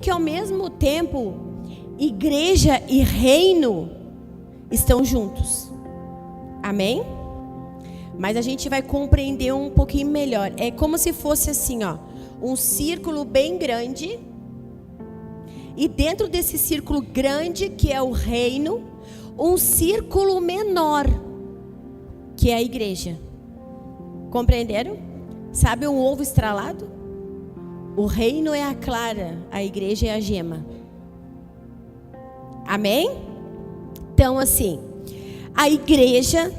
que ao mesmo tempo, igreja e reino estão juntos. Amém? Mas a gente vai compreender um pouquinho melhor. É como se fosse assim, ó, um círculo bem grande. E dentro desse círculo grande, que é o reino, um círculo menor, que é a igreja. Compreenderam? Sabe um ovo estralado? O reino é a clara, a igreja é a gema. Amém? Então assim, a igreja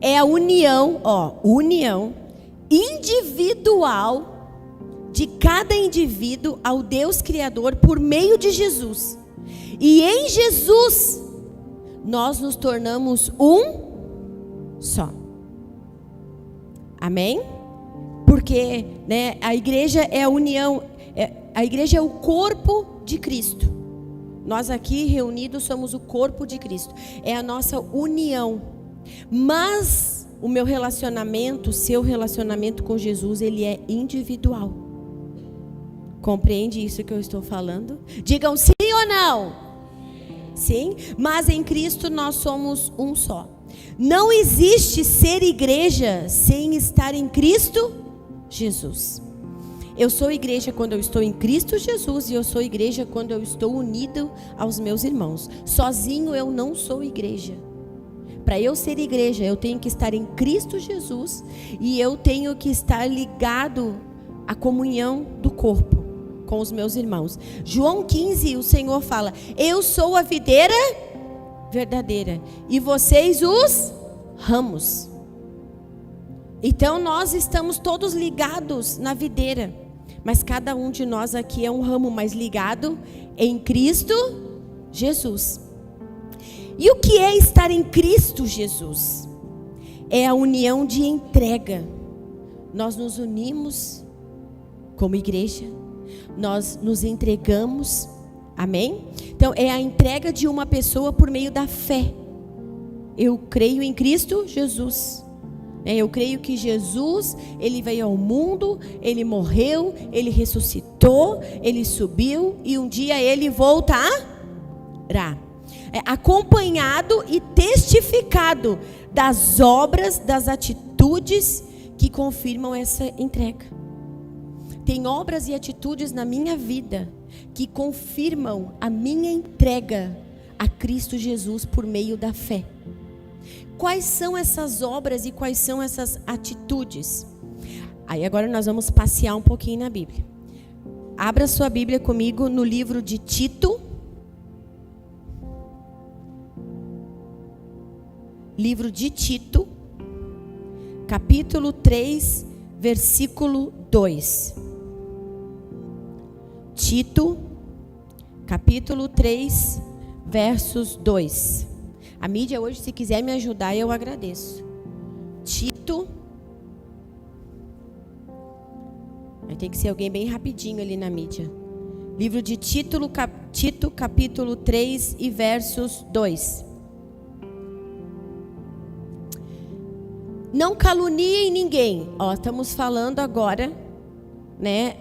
é a união individual de cada indivíduo ao Deus Criador por meio de Jesus. E em Jesus nós nos tornamos um só. Amém? Porque, né, a igreja é a união, a igreja é o corpo de Cristo. Nós aqui reunidos somos o corpo de Cristo. É a nossa união. Mas o meu relacionamento, o seu relacionamento com Jesus, ele é individual. Compreende isso que eu estou falando? Digam sim ou não? Sim, mas em Cristo nós somos um só. Não existe ser igreja sem estar em Cristo Jesus. Eu sou igreja quando eu estou em Cristo Jesus, e eu sou igreja quando eu estou unido aos meus irmãos. Sozinho eu não sou igreja. Para eu ser igreja, eu tenho que estar em Cristo Jesus, e eu tenho que estar ligado à comunhão do corpo com os meus irmãos. João 15, o Senhor fala: eu sou a videira verdadeira e vocês os ramos. Então nós estamos todos ligados na videira, mas cada um de nós aqui é um ramo, mas ligado em Cristo Jesus. E o que é estar em Cristo Jesus? É a união de entrega. Nós nos unimos como igreja, nós nos entregamos, amém? Então é a entrega de uma pessoa por meio da fé. Eu creio em Cristo Jesus. Eu creio que Jesus, ele veio ao mundo, ele morreu, ele ressuscitou, ele subiu e um dia ele voltará. Acompanhado e testificado das obras, das atitudes que confirmam essa entrega. Tem obras e atitudes na minha vida que confirmam a minha entrega a Cristo Jesus por meio da fé. Quais são essas obras e quais são essas atitudes? Aí agora nós vamos passear um pouquinho na Bíblia. Abra sua Bíblia comigo no livro de Tito. Livro de Tito, capítulo 3, versículo 2. Tito, capítulo 3, versos 2. A mídia hoje, se quiser me ajudar, eu agradeço. Tito. Vai ter que ser alguém bem rapidinho ali na mídia. Livro de Tito, capítulo 3 e versos 2. Não caluniem ninguém. Estamos falando agora, né,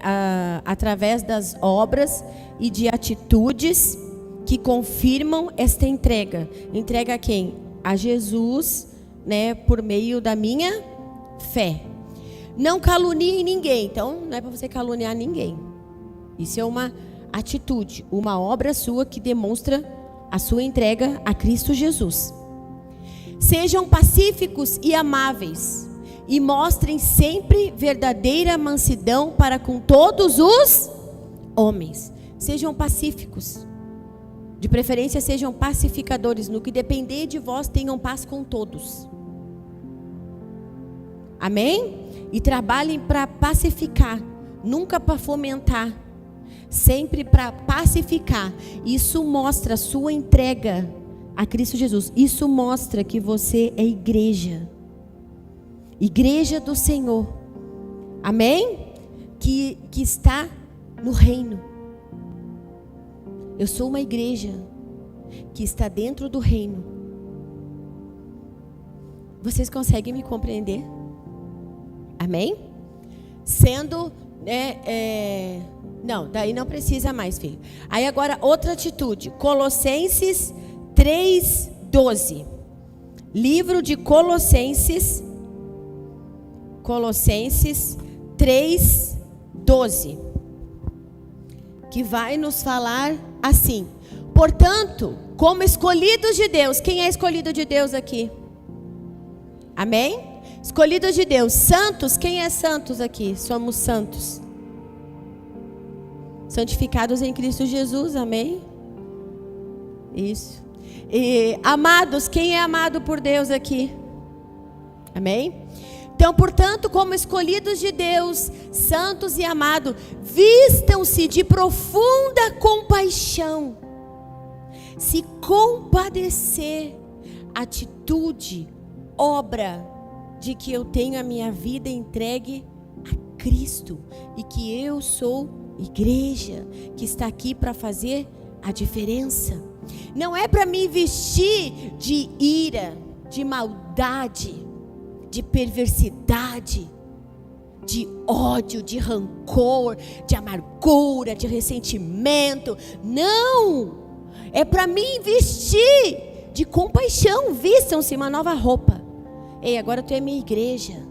através das obras e de atitudes que confirmam esta entrega. Entrega a quem? A Jesus, né, por meio da minha fé. Não caluniem ninguém. Então, não é para você caluniar ninguém. Isso é uma atitude, uma obra sua que demonstra a sua entrega a Cristo Jesus. Sejam pacíficos e amáveis, e mostrem sempre verdadeira mansidão para com todos os homens. Sejam pacíficos. De preferência sejam pacificadores. No que depender de vós, tenham paz com todos. Amém? E trabalhem para pacificar, nunca para fomentar, sempre para pacificar. Isso mostra a sua entrega a Cristo Jesus. Isso mostra que você é igreja. Igreja do Senhor. Amém? Que está no reino. Eu sou uma igreja que está dentro do reino. Vocês conseguem me compreender? Amém? Sendo Não, daí não precisa mais, filho. Aí agora outra atitude. Colossenses 3:12. Livro de Colossenses 3:12. Que vai nos falar assim: portanto, como escolhidos de Deus. Quem é escolhido de Deus aqui? Amém? Escolhidos de Deus. Santos. Quem é santos aqui? Somos santos. Santificados em Cristo Jesus. Amém? Isso. E amados. Quem é amado por Deus aqui? Amém? Então, portanto, como escolhidos de Deus, santos e amados, vistam-se de profunda compaixão. Se compadecer, atitude, obra de que eu tenho a minha vida entregue a Cristo e que eu sou igreja que está aqui para fazer a diferença. Não é para me vestir de ira, de maldade, de perversidade, de ódio, de rancor, de amargura, de ressentimento. Não! É para mim vestir de compaixão. Vistam-se uma nova roupa. Ei, agora tu é minha igreja.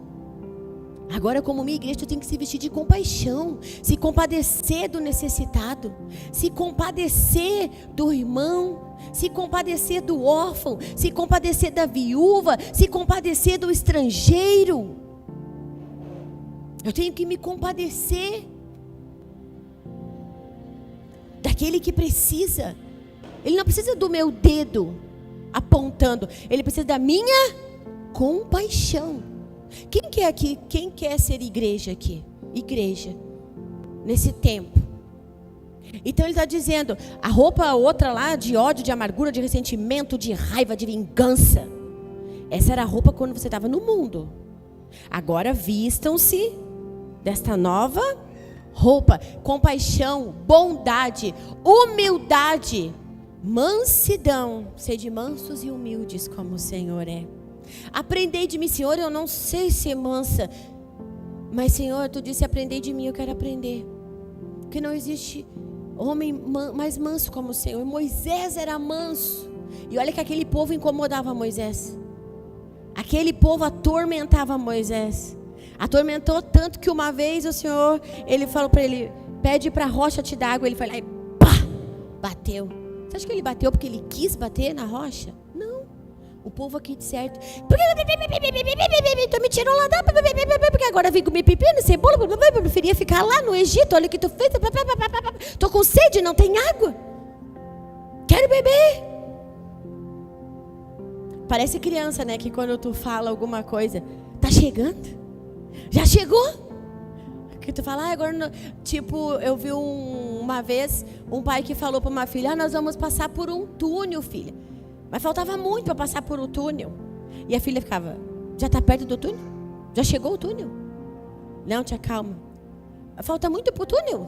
Agora, como minha igreja, tu tem que se vestir de compaixão. Se compadecer do necessitado. Se compadecer do irmão. Se compadecer do órfão. Se compadecer da viúva. Se compadecer do estrangeiro. Eu tenho que me compadecer daquele que precisa. Ele não precisa do meu dedo apontando. Ele precisa da minha compaixão. Quem quer aqui? Quem quer ser igreja aqui? Igreja. Nesse tempo. Então ele está dizendo, a roupa outra lá de ódio, de amargura, de ressentimento, de raiva, de vingança. Essa era a roupa quando você estava no mundo. Agora vistam-se desta nova roupa. Compaixão, bondade, humildade, mansidão. Sede mansos e humildes como o Senhor é. Aprendei de mim, Senhor, eu não sei ser mansa. Mas Senhor, tu disse aprendei de mim, eu quero aprender. Porque não existe homem mais manso como o Senhor. Moisés era manso. E olha que aquele povo incomodava Moisés. Aquele povo atormentava Moisés. Atormentou tanto que uma vez o Senhor, ele falou para ele, pede para a rocha te dar água. Ele foi lá e pá, bateu. Você acha que ele bateu porque ele quis bater na rocha? Não. O povo aqui de certo. Tu me tirou lá da... Porque agora vem comer pepino, cebola. Eu preferia ficar lá no Egito. Olha o que tu fez. Tô com sede, não tem água. Quero beber. Parece criança, né? Que quando tu fala alguma coisa, tá chegando? Já chegou? Que tu fala, agora não... Tipo, eu vi uma vez um pai que falou para uma filha, nós vamos passar por um túnel, filha. Mas faltava muito para passar por um túnel. E a filha ficava, já está perto do túnel? Já chegou o túnel? Não, tia, calma. Falta muito para o túnel.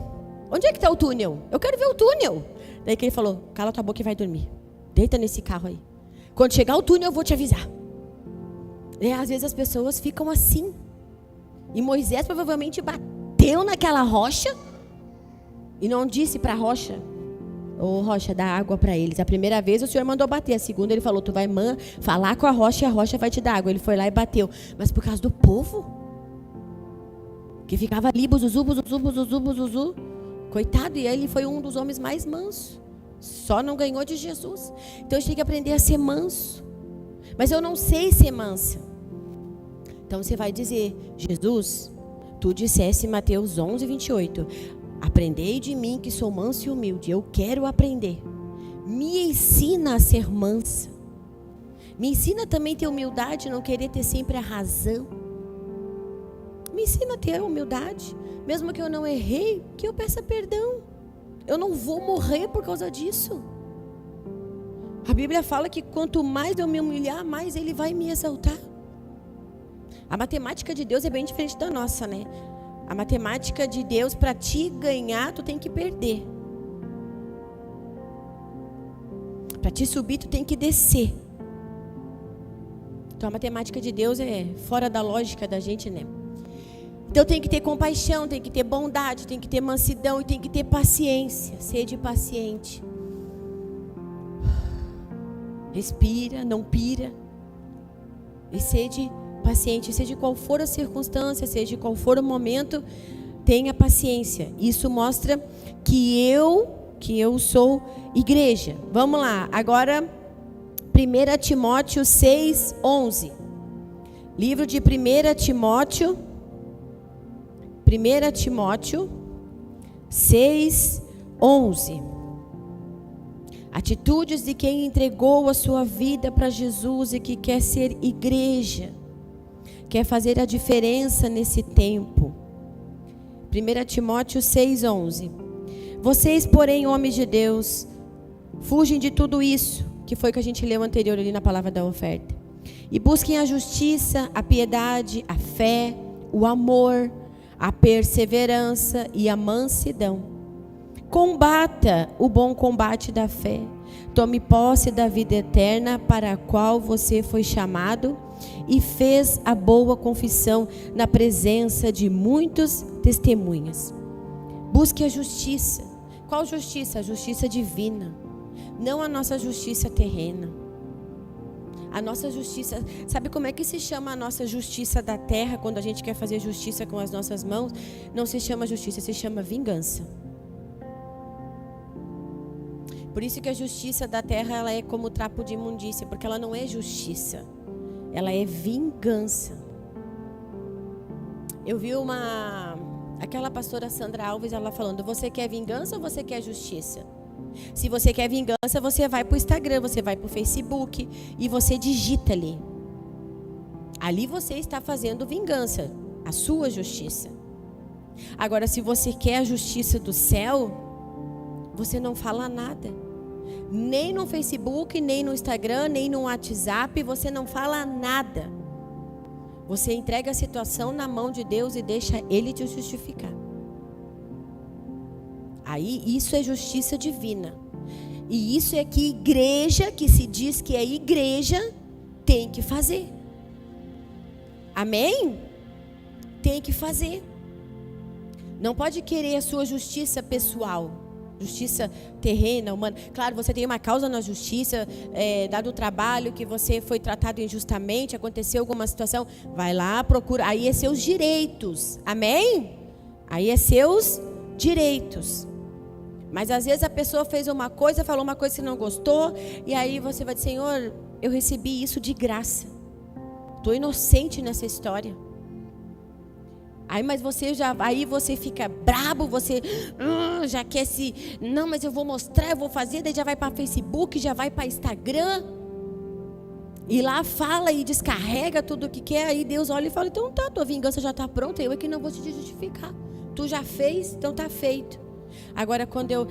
Onde é que está o túnel? Eu quero ver o túnel. Daí que ele falou, cala tua boca e vai dormir. Deita nesse carro aí. Quando chegar o túnel eu vou te avisar. E às vezes as pessoas ficam assim. E Moisés provavelmente bateu naquela rocha e não disse para a rocha, ô rocha, dá água para eles. A primeira vez o Senhor mandou bater, a segunda ele falou, tu vai falar com a rocha e a rocha vai te dar água. Ele foi lá e bateu, mas por causa do povo que ficava ali, buzuzu, coitado, e ele foi um dos homens mais mansos, só não ganhou de Jesus. Então eu tinha que aprender a ser manso, mas eu não sei ser mansa. Então você vai dizer, Jesus, tu disseste em Mateus 11:28, aprendei de mim que sou manso e humilde. Eu quero aprender. Me ensina a ser mansa. Me ensina também a ter humildade, não querer ter sempre a razão. Me ensina a ter humildade. Mesmo que eu não errei, que eu peça perdão. Eu não vou morrer por causa disso. A Bíblia fala que quanto mais eu me humilhar, mais Ele vai me exaltar. A matemática de Deus é bem diferente da nossa, né? A matemática de Deus, para te ganhar, tu tem que perder. Para te subir, tu tem que descer. Então a matemática de Deus é fora da lógica da gente, né? Então tem que ter compaixão, tem que ter bondade, tem que ter mansidão e tem que ter paciência. Sede paciente. Respira, não pira. E sede paciente, seja qual for a circunstância, seja qual for o momento, tenha paciência. Isso mostra que eu sou igreja. Vamos lá, agora 1 Timóteo 6:11. Livro de 1 Timóteo 6:11. Atitudes de quem entregou a sua vida para Jesus e que quer ser igreja, quer fazer a diferença nesse tempo. 1 Timóteo 6:11. Vocês, porém, homens de Deus, fugem de tudo isso, que foi que a gente leu anterior ali na palavra da oferta, e busquem a justiça, a piedade, a fé, o amor, a perseverança e a mansidão. Combata o bom combate da fé. Tome posse da vida eterna para a qual você foi chamado e fez a boa confissão na presença de muitos testemunhas. Busque a justiça. Qual justiça? A justiça divina. Não a nossa justiça terrena. A nossa justiça, sabe como é que se chama a nossa justiça da terra quando a gente quer fazer justiça com as nossas mãos? Não se chama justiça, se chama vingança. Por isso que a justiça da terra ela é como trapo de imundícia, porque ela não é justiça, ela é vingança. Eu vi aquela pastora Sandra Alves, ela falando: você quer vingança ou você quer justiça? Se você quer vingança, você vai para o Instagram, você vai para o Facebook e você digita ali. Ali você está fazendo vingança, a sua justiça. Agora, se você quer a justiça do céu, você não fala nada. Nem no Facebook, nem no Instagram, nem no WhatsApp, você não fala nada. Você entrega a situação na mão de Deus e deixa Ele te justificar. Aí, isso é justiça divina. E isso é que igreja, que se diz que é igreja, tem que fazer. Amém? Tem que fazer. Não pode querer a sua justiça pessoal, justiça terrena, humana. Claro, você tem uma causa na justiça, dado o trabalho que você foi tratado injustamente, aconteceu alguma situação, vai lá, procura. Aí é seus direitos. Amém? Aí é seus direitos. Mas às vezes a pessoa fez uma coisa, falou uma coisa que não gostou, e aí você vai dizer: Senhor, eu recebi isso de graça. Estou inocente nessa história. Aí, mas aí você fica brabo, você já quer não, mas eu vou mostrar, eu vou fazer, daí já vai para Facebook, já vai para Instagram, e lá fala e descarrega tudo o que quer, aí Deus olha e fala: então tá, tua vingança já está pronta, eu é que não vou te justificar. Tu já fez, então tá feito. Agora, quando eu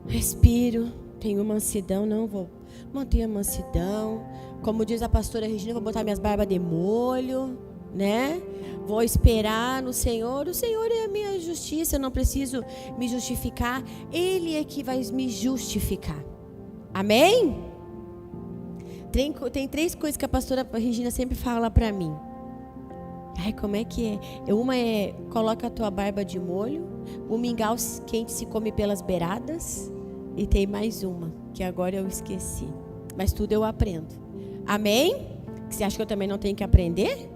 respiro, tenho mansidão, não vou manter a mansidão. Como diz a pastora Regina, vou botar minhas barbas de molho, né? Vou esperar no Senhor. O Senhor é a minha justiça, eu não preciso me justificar. Ele é que vai me justificar. Amém? Tem 3 coisas que a pastora Regina sempre fala para mim. Ai, como é que é? Uma é: coloca a tua barba de molho. O mingau quente se come pelas beiradas. E tem mais uma, que agora eu esqueci. Mas tudo eu aprendo. Amém? Você acha que eu também não tenho que aprender?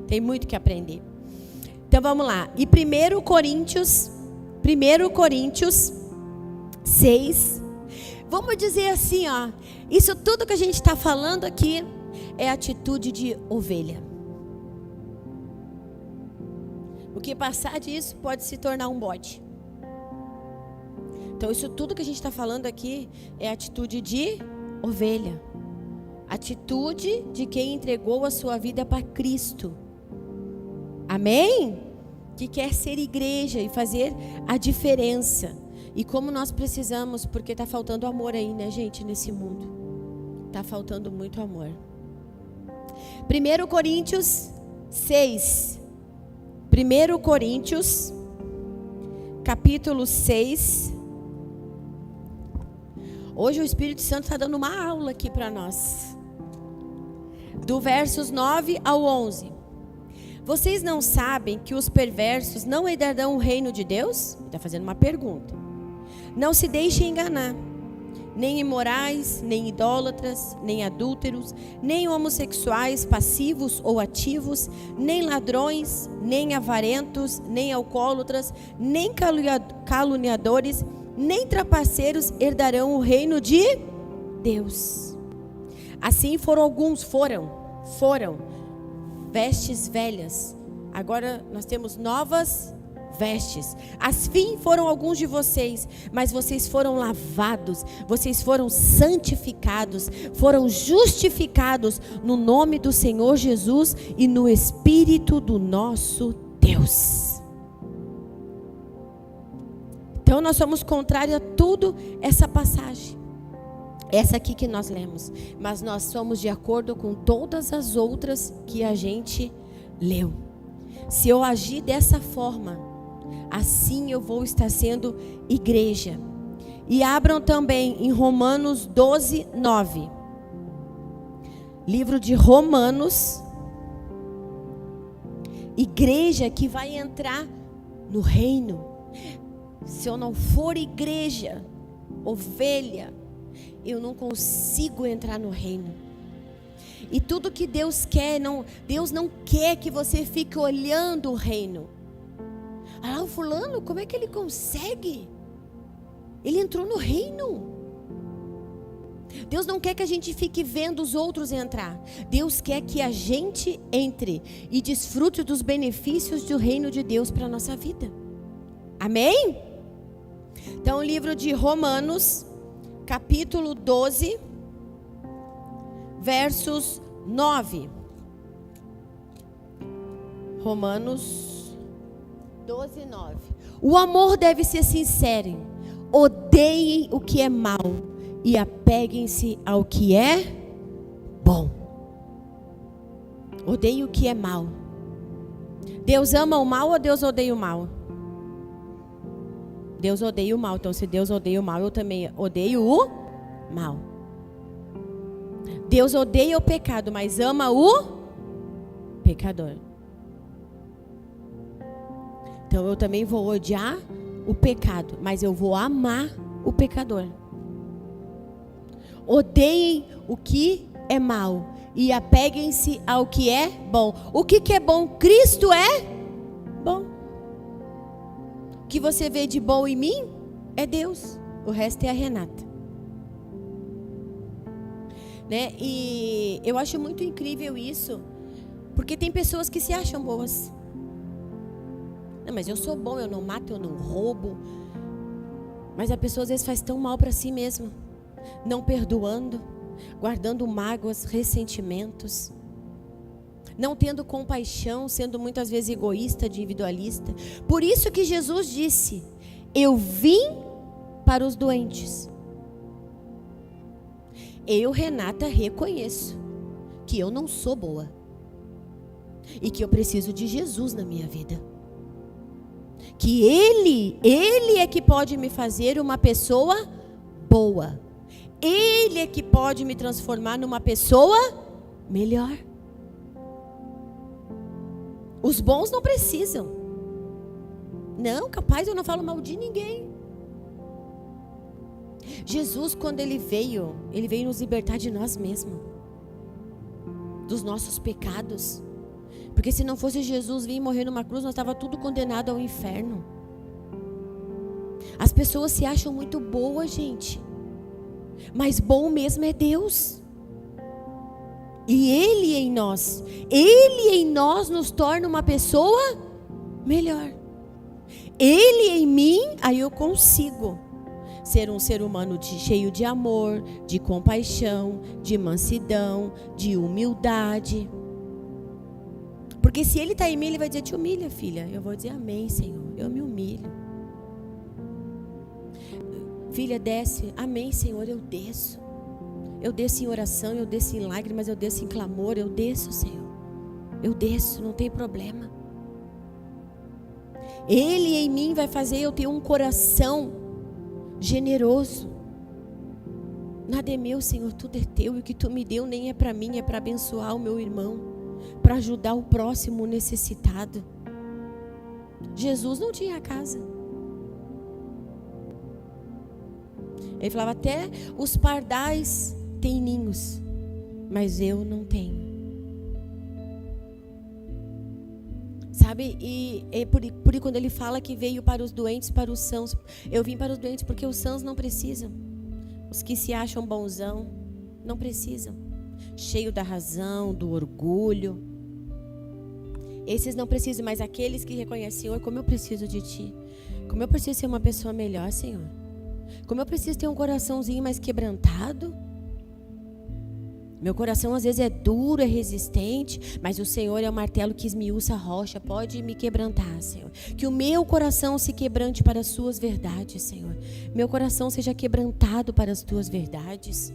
Tem muito que aprender. Então vamos lá. E 1 Coríntios 6. Vamos dizer assim, ó. Isso tudo que a gente está falando aqui é atitude de ovelha. O que passar disso pode se tornar um bode. Então isso tudo que a gente está falando aqui é atitude de ovelha. Atitude de quem entregou a sua vida para Cristo. Amém? Que quer ser igreja e fazer a diferença. E como nós precisamos, porque está faltando amor aí, né, gente, nesse mundo. Está faltando muito amor. 1 Coríntios 6. 1 Coríntios, capítulo 6. Hoje o Espírito Santo está dando uma aula aqui para nós. Do versos 9 ao 11. Vocês não sabem que os perversos não herdarão o reino de Deus? Ele está fazendo uma pergunta. Não se deixem enganar. Nem imorais, nem idólatras, nem adúlteros, nem homossexuais passivos ou ativos, nem ladrões, nem avarentos, nem alcoólatras, nem caluniadores, nem trapaceiros herdarão o reino de Deus. Assim foram vestes velhas. Agora nós temos novas vestes. Assim foram alguns de vocês, mas vocês foram lavados, vocês foram santificados, foram justificados no nome do Senhor Jesus e no Espírito do nosso Deus. Então nós somos contrários a tudo essa passagem. Essa aqui que nós lemos, mas nós somos de acordo com todas as outras que a gente leu. Se eu agir dessa forma, assim eu vou estar sendo igreja. E abram também em Romanos 12, 9. Livro de Romanos. Igreja que vai entrar no reino. Se eu não for igreja, ovelha, eu não consigo entrar no reino. E tudo que Deus quer, Deus não quer que você fique olhando o reino. Ah, o fulano, como é que ele consegue? Ele entrou no reino. Deus não quer que a gente fique vendo os outros entrar. Deus quer que a gente entre e desfrute dos benefícios do reino de Deus para a nossa vida. Amém? Então, o livro de Romanos, capítulo 12, versos 9. Romanos 12, 9. O amor deve ser sincero. Odeiem o que é mal e apeguem-se ao que é bom. Odeiem o que é mal. Deus ama o mal ou Deus odeia o mal? Deus odeia o mal. Então, se Deus odeia o mal, eu também odeio o mal. Deus odeia o pecado, mas ama o pecador. Então, eu também vou odiar o pecado, mas eu vou amar o pecador. Odeiem o que é mal e apeguem-se ao que é bom. O que é bom? Cristo é bom. O que você vê de bom em mim é Deus. O resto é a Renata. Né? E eu acho muito incrível isso, porque tem pessoas que se acham boas. Não, mas eu sou bom, eu não mato, eu não roubo. Mas a pessoa às vezes faz tão mal para si mesma, não perdoando, guardando mágoas, ressentimentos, não tendo compaixão, sendo muitas vezes egoísta, individualista. Por isso que Jesus disse: eu vim para os doentes. Eu, Renata, reconheço que eu não sou boa e que eu preciso de Jesus na minha vida. Que Ele é que pode me fazer uma pessoa boa. Ele é que pode me transformar numa pessoa melhor. Os bons não precisam. Não, capaz, eu não falo mal de ninguém. Jesus, quando Ele veio nos libertar de nós mesmos, dos nossos pecados. Porque se não fosse Jesus vir morrer numa cruz, nós estávamos tudo condenado ao inferno. As pessoas se acham muito boas, gente. Mas bom mesmo é Deus. E Ele em nós nos torna uma pessoa melhor. Ele em mim, aí eu consigo ser um ser humano cheio de amor, de compaixão, de mansidão, de humildade. Porque se Ele está em mim, Ele vai dizer: te humilha, filha. Eu vou dizer: amém, Senhor, eu me humilho. Filha, desce. Amém, Senhor, eu desço. Eu desço em oração, eu desço em lágrimas, eu desço em clamor, eu desço, Senhor. Eu desço, não tem problema. Ele em mim vai fazer eu ter um coração generoso. Nada é meu, Senhor, tudo é teu. E o que tu me deu nem é para mim, é para abençoar o meu irmão. para ajudar o próximo necessitado. Jesus não tinha casa. Ele falava, até os pardais têm ninhos, mas eu não tenho. Sabe, e por quando ele fala que veio para os doentes, para os sãos, eu vim para os doentes porque os sãos não precisam. Os que se acham bonzão não precisam. Cheio da razão, do orgulho. Esses não precisam, mas aqueles que reconhecem, Senhor, como eu preciso de Ti. Como eu preciso ser uma pessoa melhor, Senhor. Como eu preciso ter um coraçãozinho mais quebrantado. Meu coração às vezes é duro, é resistente, mas o Senhor é o martelo que esmiuça a rocha. Pode me quebrantar, Senhor. Que o meu coração se quebrante para as suas verdades, Senhor. Meu coração seja quebrantado para as tuas verdades.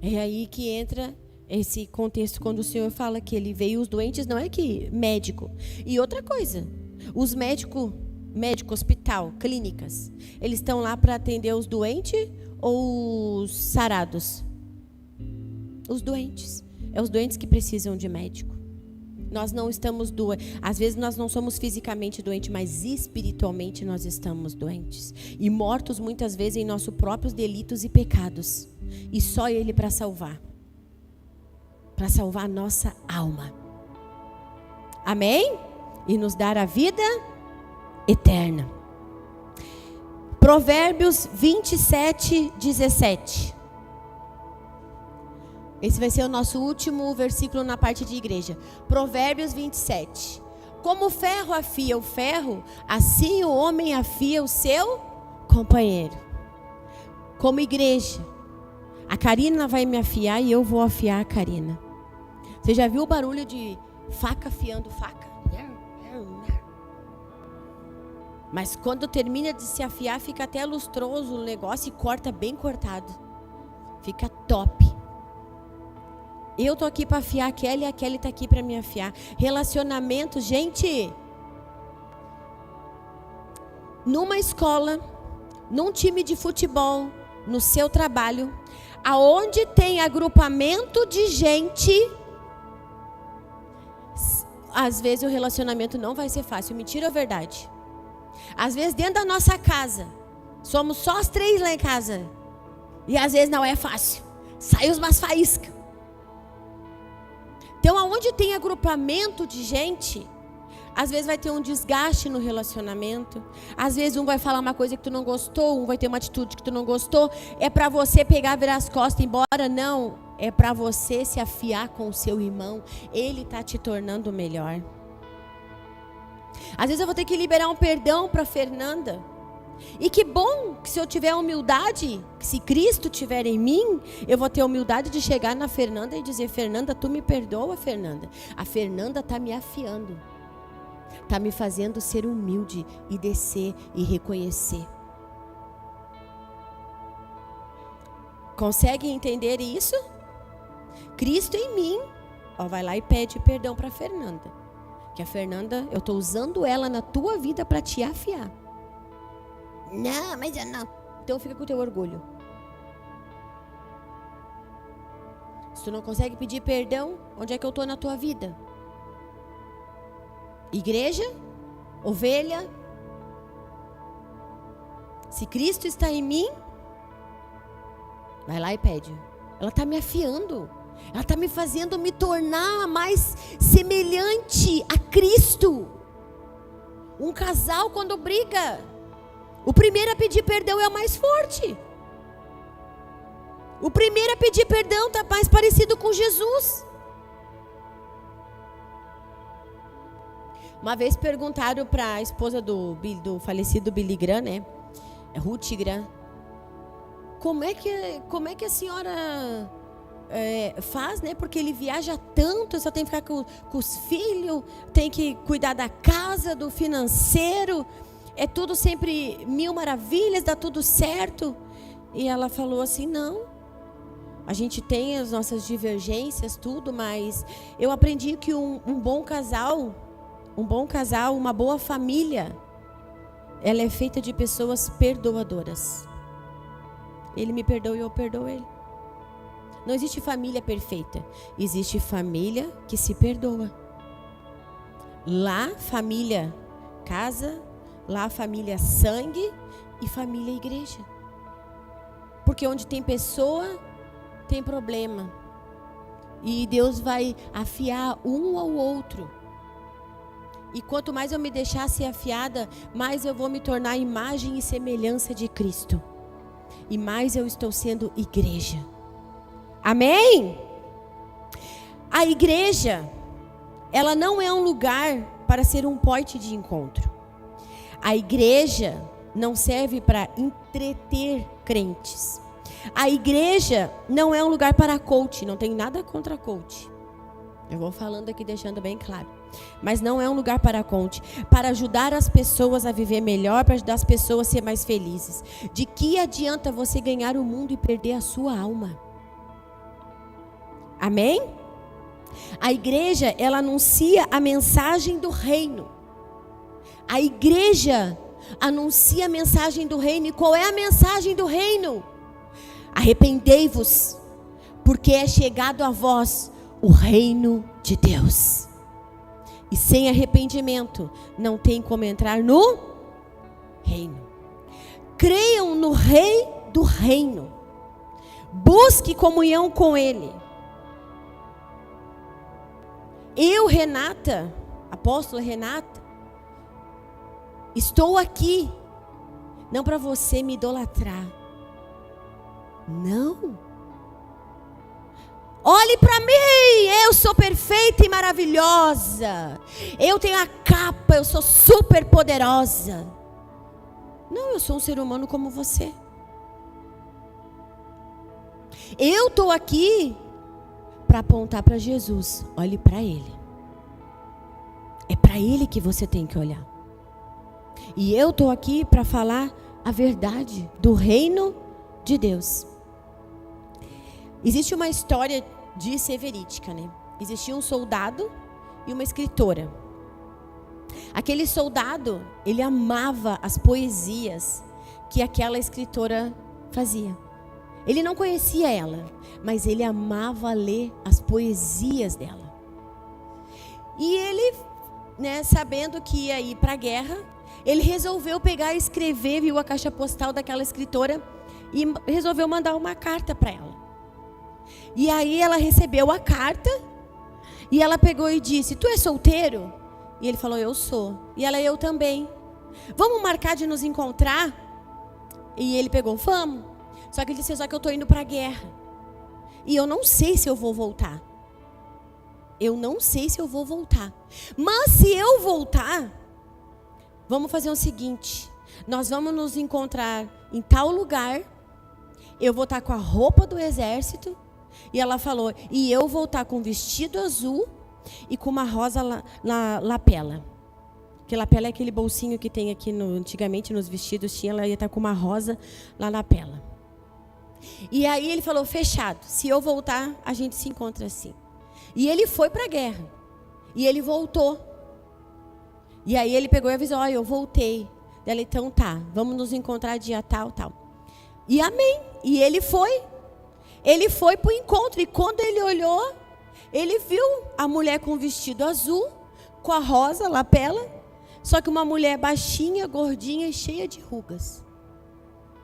É aí que entra esse contexto quando o Senhor fala que Ele veio os doentes, não é que médico. E outra coisa, os médico, hospital, clínicas, eles estão lá para atender os doentes ou os sarados? Os doentes. É os doentes que precisam de médico. Nós não estamos doentes. Às vezes nós não somos fisicamente doentes, mas espiritualmente nós estamos doentes. E mortos muitas vezes em nossos próprios delitos e pecados. E só Ele para salvar. Para salvar a nossa alma. Amém? E nos dar a vida eterna. Provérbios 27, 17. Esse vai ser o nosso último versículo na parte de igreja. Provérbios 27. Como o ferro afia o ferro, assim o homem afia o seu companheiro. Como igreja, a Karina vai me afiar e eu vou afiar a Karina. Você já viu o barulho de faca afiando faca? Mas quando termina de se afiar, fica até lustroso o negócio e corta bem cortado. Fica top. Eu tô aqui para afiar a Kelly e a Kelly tá aqui para me afiar. Relacionamento, gente. Numa escola, num time de futebol, no seu trabalho, aonde tem agrupamento de gente, às vezes o relacionamento não vai ser fácil. Mentira ou verdade? Às vezes dentro da nossa casa, somos só as 3 lá em casa. E às vezes não é fácil. Sai umas faíscas. Então, aonde tem agrupamento de gente, às vezes vai ter um desgaste no relacionamento. Às vezes um vai falar uma coisa que tu não gostou, um vai ter uma atitude que tu não gostou. É para você pegar, virar as costas e ir embora? Não. É para você se afiar com o seu irmão. Ele está te tornando melhor. Às vezes eu vou ter que liberar um perdão para Fernanda. E que bom que se eu tiver humildade, que se Cristo tiver em mim, eu vou ter humildade de chegar na Fernanda e dizer, Fernanda, tu me perdoa, Fernanda. A Fernanda está me afiando. Está me fazendo ser humilde e descer e reconhecer. Consegue entender isso? Cristo em mim, ó, vai lá e pede perdão para Fernanda. Que a Fernanda, eu estou usando ela na tua vida para te afiar. Não, mas eu não. Então fica com o teu orgulho. Se tu não consegue pedir perdão, onde é que eu estou na tua vida? Igreja? Ovelha? Se Cristo está em mim, vai lá e pede. Ela está me afiando. Ela está me fazendo me tornar mais semelhante a Cristo. Um casal quando briga, o primeiro a pedir perdão é o mais forte. O primeiro a pedir perdão está mais parecido com Jesus. Uma vez perguntaram para a esposa do falecido Billy Graham, né? Ruth Graham. Como é que a senhora faz, né? Porque ele viaja tanto, só tem que ficar com os filhos, tem que cuidar da casa, do financeiro. É tudo sempre 1000 maravilhas, dá tudo certo. E ela falou assim, não. A gente tem as nossas divergências, tudo, mas eu aprendi que um bom casal, uma boa família, ela é feita de pessoas perdoadoras. Ele me perdoa e eu perdoo ele. Não existe família perfeita. Existe família que se perdoa. Lá, família casa. Lá, família sangue. E família igreja. Porque onde tem pessoa, tem problema. E Deus vai afiar um ao outro. E quanto mais eu me deixar ser afiada, mais eu vou me tornar imagem e semelhança de Cristo. E mais eu estou sendo igreja. Amém? A igreja, ela não é um lugar para ser um point de encontro. A igreja não serve para entreter crentes. A igreja não é um lugar para coach. Não tem nada contra coach. Eu vou falando aqui, deixando bem claro. Mas não é um lugar para coach. Para ajudar as pessoas a viver melhor, para ajudar as pessoas a ser mais felizes. De que adianta você ganhar o mundo e perder a sua alma? Amém? A igreja, ela anuncia a mensagem do reino. A igreja anuncia a mensagem do reino. E qual é a mensagem do reino? Arrependei-vos, porque é chegado a vós o reino de Deus. E sem arrependimento não tem como entrar no reino. Creiam no Rei do reino. Busque comunhão com Ele. Eu, Renata, apóstola Renata, estou aqui, não para você me idolatrar. Não. Olhe para mim, eu sou perfeita e maravilhosa. Eu tenho a capa, eu sou super poderosa. Não, eu sou um ser humano como você. Eu estou aqui para apontar para Jesus. Olhe para Ele. É para Ele que você tem que olhar. E eu estou aqui para falar a verdade do reino de Deus. Existe uma história de ser verídica, né? Existia um soldado e uma escritora. Aquele soldado, ele amava as poesias que aquela escritora fazia. Ele não conhecia ela, mas ele amava ler as poesias dela. E ele, né, sabendo que ia ir para a guerra, ele resolveu pegar e escrever, viu a caixa postal daquela escritora e resolveu mandar uma carta para ela. E aí ela recebeu a carta e ela pegou e disse: tu é solteiro? E ele falou: eu sou. E ela: eu também. Vamos marcar de nos encontrar? E ele pegou: vamos. Só que ele disse: só que eu estou indo para a guerra. E eu não sei se eu vou voltar. Eu não sei se eu vou voltar. Mas se eu voltar, vamos fazer o seguinte: nós vamos nos encontrar em tal lugar. Eu vou estar com a roupa do exército. E ela falou: e eu vou estar com um vestido azul e com uma rosa na lapela. Porque lapela é aquele bolsinho que tem aqui antigamente nos vestidos. Ela ia estar com uma rosa lá na lapela. E aí ele falou: fechado. Se eu voltar, a gente se encontra assim. E ele foi para a guerra. E ele voltou. E aí ele pegou e avisou: ó, eu voltei. Ela: então tá, vamos nos encontrar dia tal, tal. E amém. E ele foi. Ele foi para o encontro. E quando ele olhou, ele viu a mulher com o vestido azul, com a rosa, lapela. Só que uma mulher baixinha, gordinha e cheia de rugas.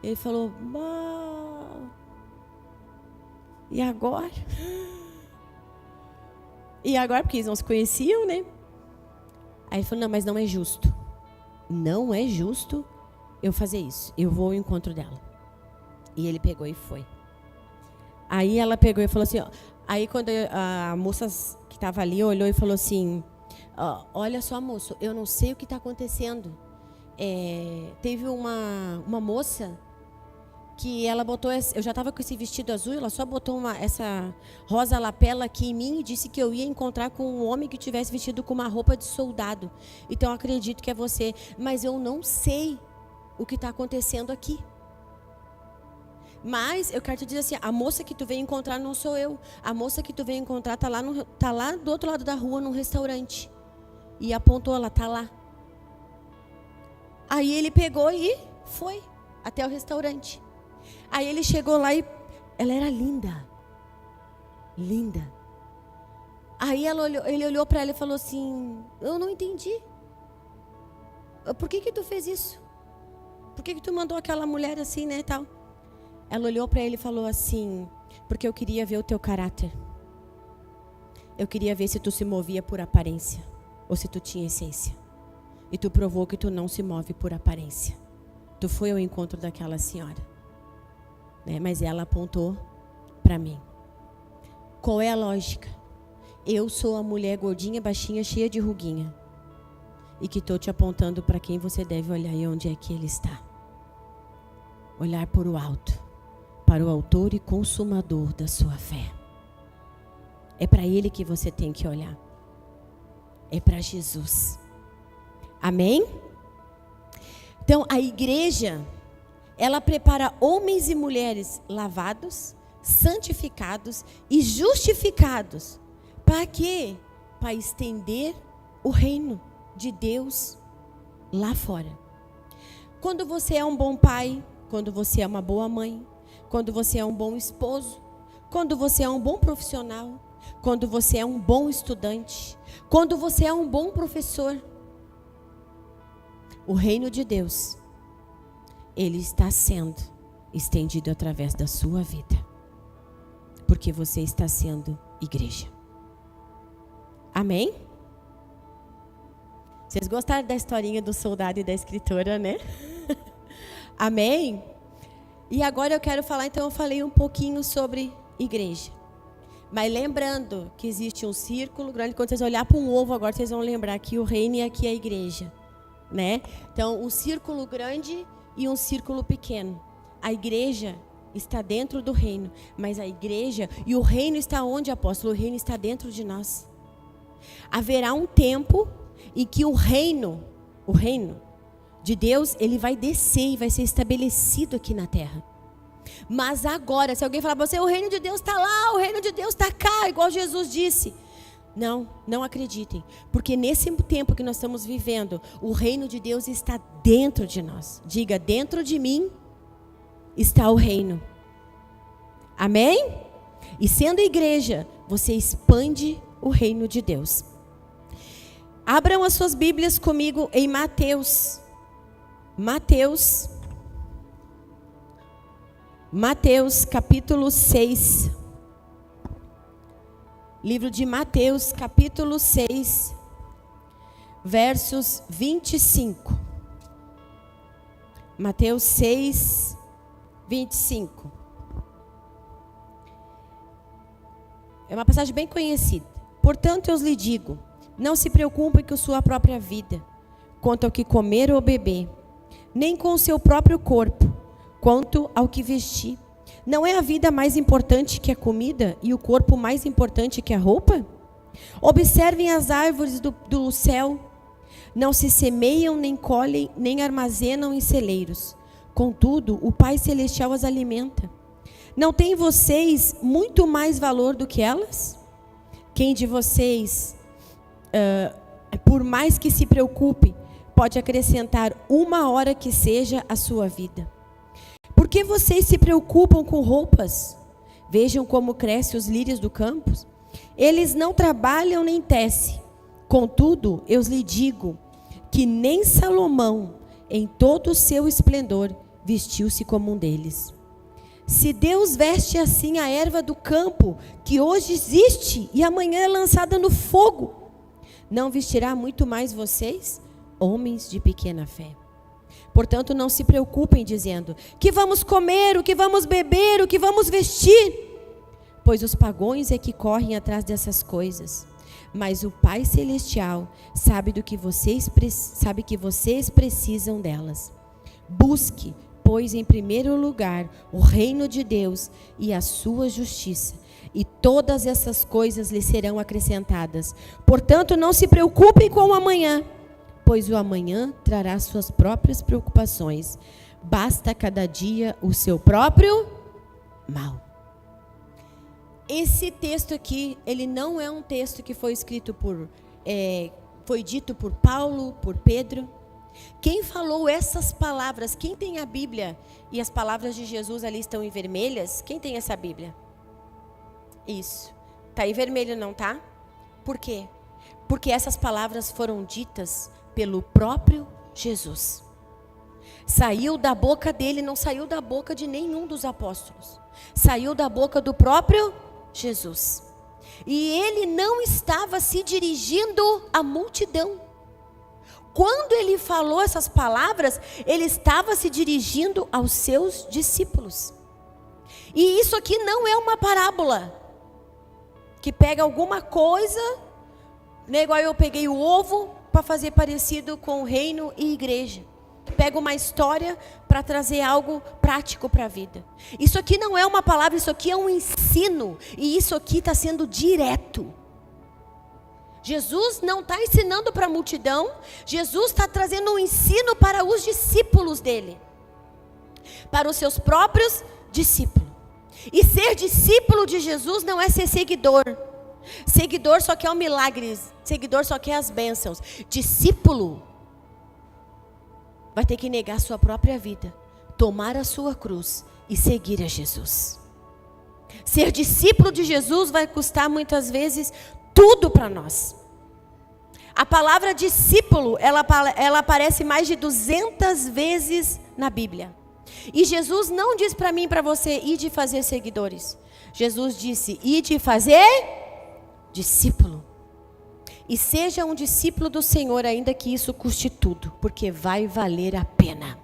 Ele falou: e agora? E agora? Porque eles não se conheciam, né? Aí ele falou: não, mas não é justo. Não é justo eu fazer isso. Eu vou ao encontro dela. E ele pegou e foi. Aí ela pegou e falou assim, ó, aí quando a moça que estava ali olhou e falou assim: olha só, moço, eu não sei o que está acontecendo. Teve uma moça que ela botou, eu já estava com esse vestido azul, ela só botou essa rosa lapela aqui em mim e disse que eu ia encontrar com um homem que tivesse vestido com uma roupa de soldado. Então eu acredito que é você, mas eu não sei o que está acontecendo aqui. Mas eu quero te dizer assim: a moça que tu veio encontrar não sou eu. A moça que tu veio encontrar tá lá do outro lado da rua, num restaurante. E apontou, ela tá lá. Aí ele pegou e foi até o restaurante. Aí ele chegou lá e ela era linda. linda. Aí ele olhou para ela e falou assim: eu não entendi. Por que tu fez isso? Por que tu mandou aquela mulher assim, né, tal? Ela olhou para ele e falou assim: porque eu queria ver o teu caráter. Eu queria ver se tu se movia por aparência ou se tu tinha essência. E tu provou que tu não se move por aparência. Tu foi ao encontro daquela senhora, né? Mas ela apontou para mim. Qual é a lógica? Eu sou a mulher gordinha, baixinha, cheia de ruguinha. E que estou te apontando para quem você deve olhar e onde é que ele está. Olhar por o alto, para o autor e consumador da sua fé. É para ele que você tem que olhar. É para Jesus. Amém? Então a igreja, ela prepara homens e mulheres lavados, santificados e justificados. Para quê? Para estender o reino de Deus lá fora. Quando você é um bom pai, quando você é uma boa mãe, quando você é um bom esposo, quando você é um bom profissional, quando você é um bom estudante, quando você é um bom professor, o reino de Deus, ele está sendo estendido através da sua vida, porque você está sendo igreja. Amém? Vocês gostaram da historinha do soldado e da escritora, né? Amém? E agora eu quero falar, então eu falei um pouquinho sobre igreja. Mas lembrando que existe um círculo grande, quando vocês olharem para um ovo agora, vocês vão lembrar que o reino e aqui é a igreja, né? Então, um círculo grande e um círculo pequeno. A igreja está dentro do reino, mas a igreja e o reino está onde, apóstolo? O reino está dentro de nós. Haverá um tempo em que o reino de Deus, ele vai descer e vai ser estabelecido aqui na terra. Mas agora, se alguém falar para você, o reino de Deus está lá, o reino de Deus está cá, igual Jesus disse. Não acreditem, porque nesse tempo que nós estamos vivendo, o reino de Deus está dentro de nós. Diga, dentro de mim está o reino. Amém? E sendo igreja, você expande o reino de Deus. Abram as suas Bíblias comigo em Mateus. Mateus capítulo 6. Livro de Mateus capítulo 6, versos 25. Mateus 6, 25. É uma passagem bem conhecida. Portanto, eu lhe digo, não se preocupem com sua própria vida, quanto ao que comer ou beber, nem com o seu próprio corpo, quanto ao que vestir. Não é a vida mais importante que a comida e o corpo mais importante que a roupa? Observem as árvores do céu. Não se semeiam, nem colhem, nem armazenam em celeiros. Contudo, o Pai Celestial as alimenta. Não têm vocês muito mais valor do que elas? Quem de vocês, por mais que se preocupe, pode acrescentar uma hora que seja à sua vida? Por que vocês se preocupam com roupas? Vejam como crescem os lírios do campo. Eles não trabalham nem tecem. Contudo, eu lhes digo que nem Salomão, em todo o seu esplendor, vestiu-se como um deles. Se Deus veste assim a erva do campo, que hoje existe e amanhã é lançada no fogo, não vestirá muito mais vocês, homens de pequena fé? Portanto, não se preocupem dizendo, que vamos comer, o que vamos beber, o que vamos vestir? Pois os pagãos é que correm atrás dessas coisas. Mas o Pai Celestial sabe que vocês precisam delas. Busque, pois, em primeiro lugar, o reino de Deus e a sua justiça, e todas essas coisas lhe serão acrescentadas. Portanto, não se preocupem com o amanhã, pois o amanhã trará suas próprias preocupações. Basta cada dia o seu próprio mal. Esse texto aqui, ele não é um texto que foi escrito foi dito por Paulo, por Pedro. Quem falou essas palavras? Quem tem a Bíblia e as palavras de Jesus ali estão em vermelhas? Quem tem essa Bíblia? Isso. Tá em vermelho não, tá? Por quê? Porque essas palavras foram ditas pelo próprio Jesus. Saiu da boca dele, não saiu da boca de nenhum dos apóstolos. Saiu da boca do próprio Jesus. E ele não estava se dirigindo à multidão. Quando ele falou essas palavras, ele estava se dirigindo aos seus discípulos. E isso aqui não é uma parábola que pega alguma coisa, né, igual eu peguei o ovo para fazer parecido com o reino e igreja. Pega uma história para trazer algo prático para a vida. Isso aqui não é uma palavra, isso aqui é um ensino. E isso aqui está sendo direto. Jesus não está ensinando para a multidão. Jesus está trazendo um ensino para os discípulos dele. Para os seus próprios discípulos. E ser discípulo de Jesus não é ser seguidor. Seguidor só quer o milagre. Seguidor só quer as bênçãos. Discípulo vai ter que negar a sua própria vida, tomar a sua cruz e seguir a Jesus. Ser discípulo de Jesus vai custar muitas vezes tudo para nós. A palavra discípulo, ela aparece mais de 200 vezes na Bíblia. E Jesus não diz para mim e para você, ir de fazer seguidores. Jesus disse, ir de fazer discípulo. E seja um discípulo do Senhor, ainda que isso custe tudo, porque vai valer a pena.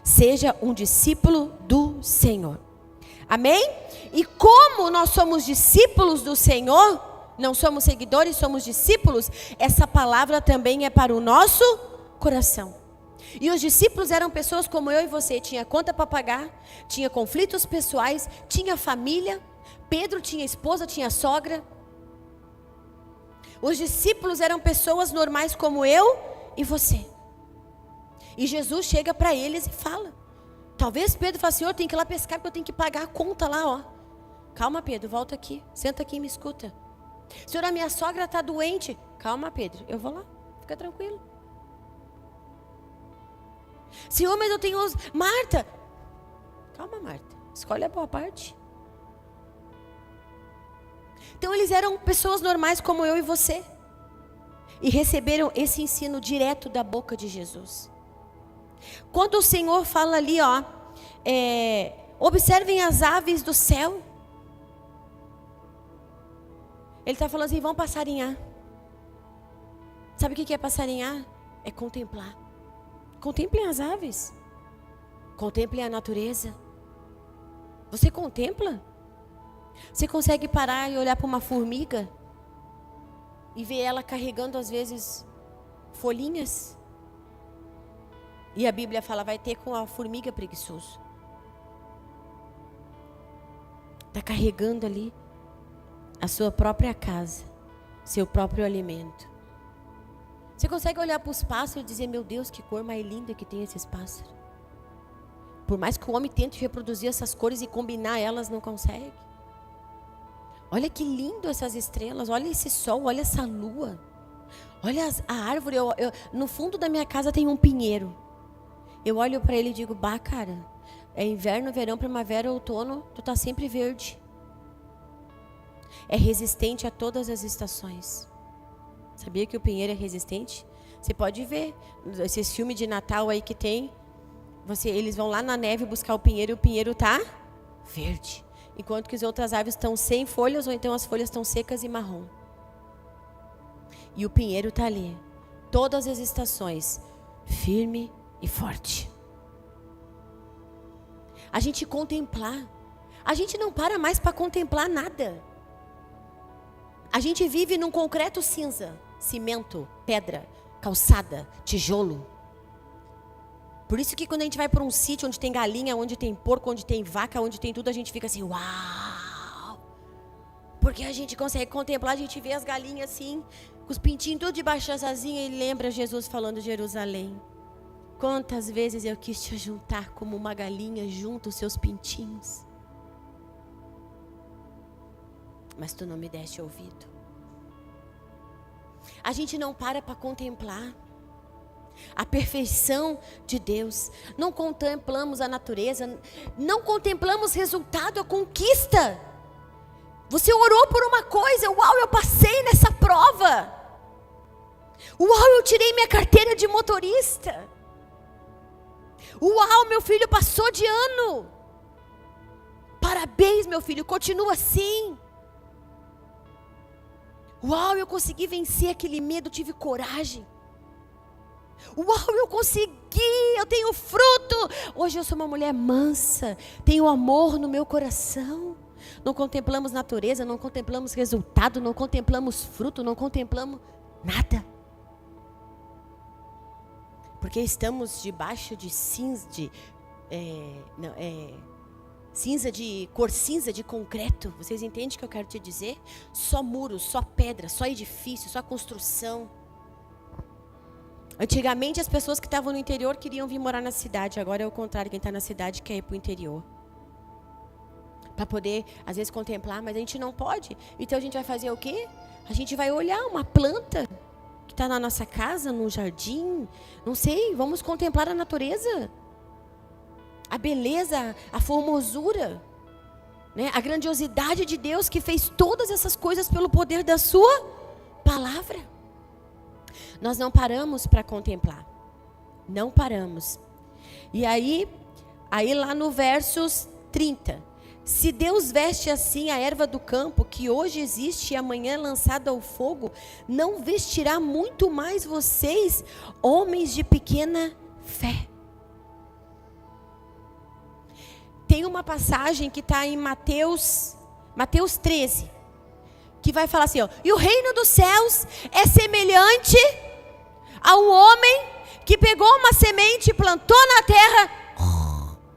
Seja um discípulo do Senhor. Amém? E como nós somos discípulos do Senhor, não somos seguidores, somos discípulos, essa palavra também é para o nosso coração. E os discípulos eram pessoas como eu e você, tinha conta para pagar, tinha conflitos pessoais, tinha família. Pedro tinha esposa, tinha sogra. Os discípulos eram pessoas normais como eu e você. E Jesus chega para eles e fala. Talvez Pedro fale, Senhor, eu tenho que ir lá pescar porque eu tenho que pagar a conta lá, ó. Calma, Pedro, volta aqui. Senta aqui e me escuta. Senhor, a minha sogra está doente. Calma, Pedro, eu vou lá. Fica tranquilo. Senhor, mas eu tenho... Marta. Calma, Marta. Escolhe a boa parte. Então eles eram pessoas normais como eu e você. E receberam esse ensino direto da boca de Jesus. Quando o Senhor fala ali, ó, observem as aves do céu. Ele está falando assim, vão passarinhar. Sabe o que é passarinhar? É contemplar. Contemplem as aves. Contemplem a natureza. Você contempla? Você consegue parar e olhar para uma formiga e ver ela carregando às vezes folhinhas? E a Bíblia fala, vai ter com a formiga preguiçoso. Está carregando ali a sua própria casa, seu próprio alimento. Você consegue olhar para os pássaros e dizer, meu Deus, que cor mais linda que tem esses pássaros. Por mais que o homem tente reproduzir essas cores e combinar elas, não consegue. Olha que lindo essas estrelas, olha esse sol, olha essa lua. Olha a árvore, no fundo da minha casa tem um pinheiro. Eu olho para ele e digo, bah, cara, é inverno, verão, primavera, outono, tu tá sempre verde. É resistente a todas as estações. Sabia que o pinheiro é resistente? Você pode ver, esses filmes de Natal aí que tem, eles vão lá na neve buscar o pinheiro e o pinheiro tá verde. Enquanto que as outras árvores estão sem folhas, ou então as folhas estão secas e marrom. E o pinheiro está ali, todas as estações, firme e forte. A gente contemplar, a gente não para mais para contemplar nada. A gente vive num concreto cinza, cimento, pedra, calçada, tijolo. Por isso que quando a gente vai para um sítio onde tem galinha, onde tem porco, onde tem vaca, onde tem tudo, a gente fica assim, uau! Porque a gente consegue contemplar, a gente vê as galinhas assim, com os pintinhos tudo debaixo das asinhas, e lembra Jesus falando de Jerusalém. Quantas vezes eu quis te juntar como uma galinha junto aos seus pintinhos. Mas tu não me deste ouvido. A gente não para contemplar a perfeição de Deus. Não contemplamos a natureza. Não contemplamos resultado, a conquista. Você orou por uma coisa, uau, eu passei nessa prova. Uau, eu tirei minha carteira de motorista. Uau, meu filho passou de ano. Parabéns, meu filho, continua assim. Uau, eu consegui vencer aquele medo, tive coragem. Uau, eu consegui, eu tenho fruto. Hoje eu sou uma mulher mansa, tenho amor no meu coração. Não contemplamos natureza, não contemplamos resultado, não contemplamos fruto, não contemplamos nada. Porque estamos debaixo de cinza, cinza de cor cinza de concreto. Vocês entendem o que eu quero te dizer? Só muros, só pedra, só edifício, só construção. Antigamente as pessoas que estavam no interior queriam vir morar na cidade. Agora é o contrário, quem está na cidade quer ir para o interior. Para poder, às vezes, contemplar, mas a gente não pode. Então a gente vai fazer o quê? A gente vai olhar uma planta que está na nossa casa, no jardim. Não sei, vamos contemplar a natureza. A beleza, a formosura, né? A grandiosidade de Deus que fez todas essas coisas pelo poder da sua palavra. Nós não paramos para contemplar. Não paramos. E aí lá no versos 30. Se Deus veste assim a erva do campo, que hoje existe e amanhã é lançada ao fogo, não vestirá muito mais vocês, homens de pequena fé. Tem uma passagem que está em Mateus 13, que vai falar assim, ó, e o reino dos céus é semelhante a um homem que pegou uma semente, plantou na terra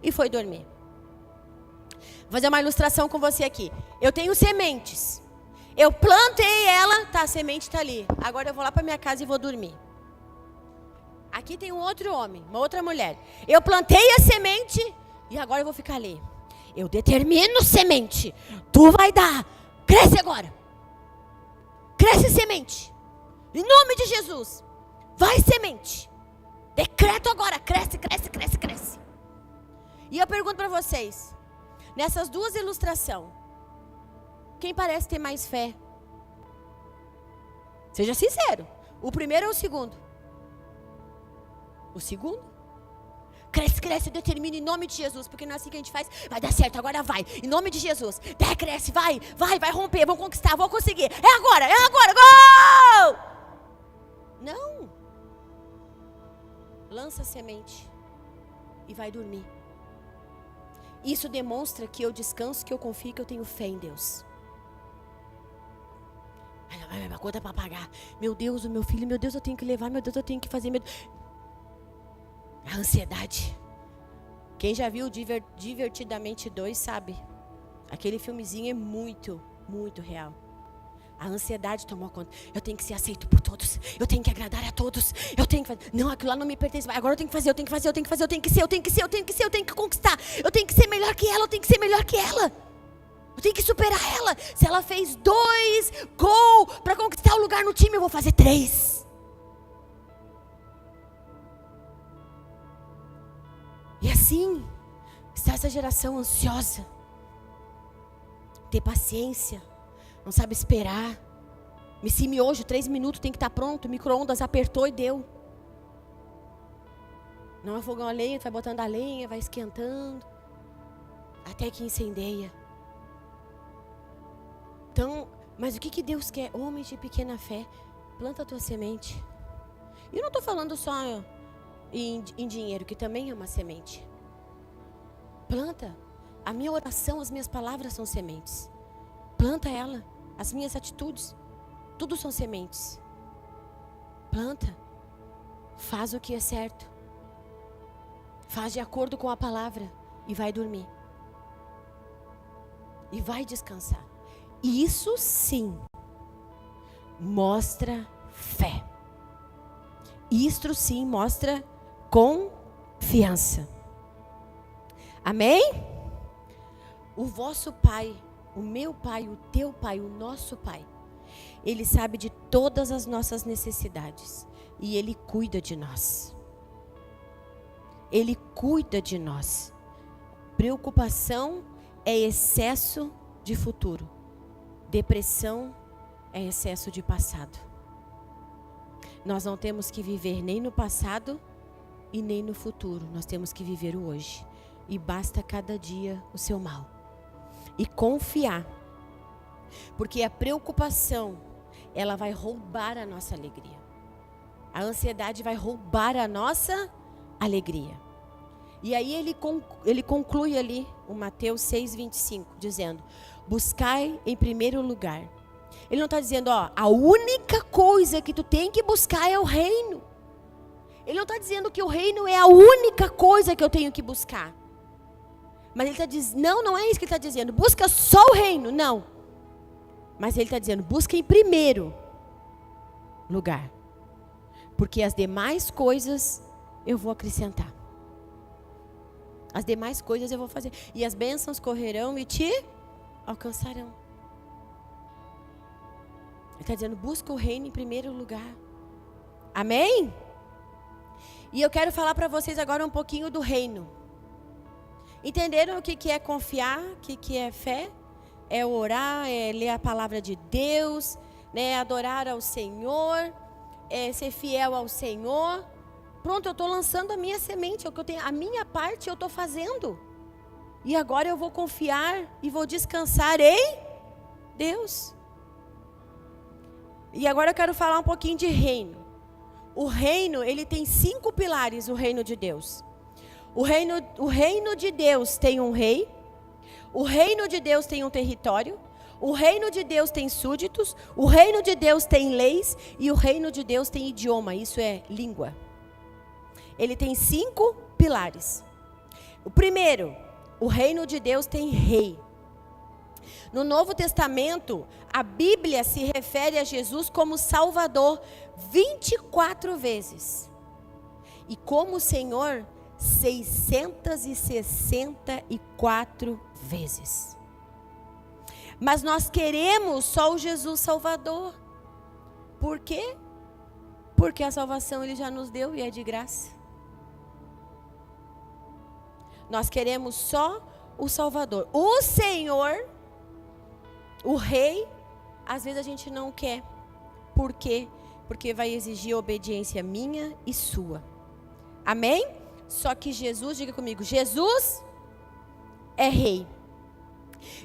e foi dormir. Vou fazer uma ilustração com você aqui. Eu tenho sementes. Eu plantei ela, tá, a semente está ali. Agora eu vou lá para minha casa e vou dormir. Aqui tem um outro homem, uma outra mulher. Eu plantei a semente e agora eu vou ficar ali. Eu determino semente. Tu vai dar. Cresce agora. Cresce semente. Em nome de Jesus. Vai semente. Decreto agora. Cresce, cresce, cresce, cresce. E eu pergunto para vocês. Nessas duas ilustrações, quem parece ter mais fé? Seja sincero. O primeiro ou o segundo? O segundo? Cresce, cresce, determina em nome de Jesus. Porque não é assim que a gente faz. Vai dar certo, agora vai. Em nome de Jesus. Cresce, vai romper, vou conquistar, vou conseguir. É agora, gol! Não. Lança a semente e vai dormir. Isso demonstra que eu descanso, que eu confio, que eu tenho fé em Deus. Minha conta é para pagar. Meu Deus, o meu filho, meu Deus, eu tenho que levar, meu Deus, eu tenho que fazer. A ansiedade. Quem já viu Divertidamente 2 sabe. Aquele filmezinho é muito, muito real. A ansiedade tomou conta. Eu tenho que ser aceito por todos. Eu tenho que agradar a todos. Eu tenho que fazer. Não, aquilo lá não me pertence. Agora eu tenho que fazer, eu tenho que fazer, eu tenho que fazer, eu tenho que ser, eu tenho que ser, eu tenho que ser, eu tenho que conquistar. Eu tenho que ser melhor que ela, eu tenho que ser melhor que ela. Eu tenho que superar ela. Se ela fez 2 gols para conquistar o lugar no time, eu vou fazer 3. E assim está essa geração ansiosa. Ter paciência. Não sabe esperar. Esse miojo, 3 minutos, tem que estar pronto. Micro-ondas apertou e deu. Não é fogão a lenha, tu vai botando a lenha, vai esquentando. Até que incendeia. Então, mas o que Deus quer? Homens de pequena fé. Planta a tua semente. E eu não estou falando só em dinheiro, que também é uma semente. Planta. A minha oração, as minhas palavras são sementes. Planta ela. As minhas atitudes, tudo são sementes. Planta. Faz o que é certo. Faz de acordo com a palavra e vai dormir. E vai descansar. E isso sim mostra fé. Isto sim mostra confiança. Amém? O vosso Pai, o meu Pai, o teu Pai, o nosso Pai, Ele sabe de todas as nossas necessidades e Ele cuida de nós. Ele cuida de nós. Preocupação é excesso de futuro. Depressão é excesso de passado. Nós não temos que viver nem no passado e nem no futuro. Nós temos que viver o hoje. E basta cada dia o seu mal. E confiar. Porque a preocupação, ela vai roubar a nossa alegria. A ansiedade vai roubar a nossa alegria. E aí ele conclui ali, o Mateus 6,25, dizendo: buscai em primeiro lugar. Ele não está dizendo, a única coisa que tu tem que buscar é o reino. Ele não está dizendo que o reino é a única coisa que eu tenho que buscar. Mas ele está dizendo, não é isso que ele está dizendo, busca só o reino, não. Mas ele está dizendo, busca em primeiro lugar. Porque as demais coisas eu vou acrescentar. As demais coisas eu vou fazer. E as bênçãos correrão e te alcançarão. Ele está dizendo, busca o reino em primeiro lugar. Amém? E eu quero falar para vocês agora um pouquinho do reino. Entenderam o que é confiar? O que é fé? É orar, é ler a palavra de Deus, né? Adorar ao Senhor, é ser fiel ao Senhor. Pronto, eu estou lançando a minha semente, é o que eu tenho, a minha parte eu estou fazendo. E agora eu vou confiar e vou descansar em Deus. E agora eu quero falar um pouquinho de reino. O reino, ele tem 5 pilares, o reino de Deus. O reino de Deus tem um rei. O reino de Deus tem um território. O reino de Deus tem súditos. O reino de Deus tem leis. E o reino de Deus tem idioma, isso é língua. Ele tem 5 pilares. O primeiro, o reino de Deus tem rei. No Novo Testamento, a Bíblia se refere a Jesus como Salvador 24 vezes. E como Senhor 664 vezes. Mas nós queremos só o Jesus Salvador. Por quê? Porque a salvação Ele já nos deu e é de graça. Nós queremos só o Salvador. O Senhor, o Rei, às vezes a gente não quer. Por quê? Porque vai exigir obediência minha e sua. Amém? Só que Jesus, diga comigo, Jesus é Rei.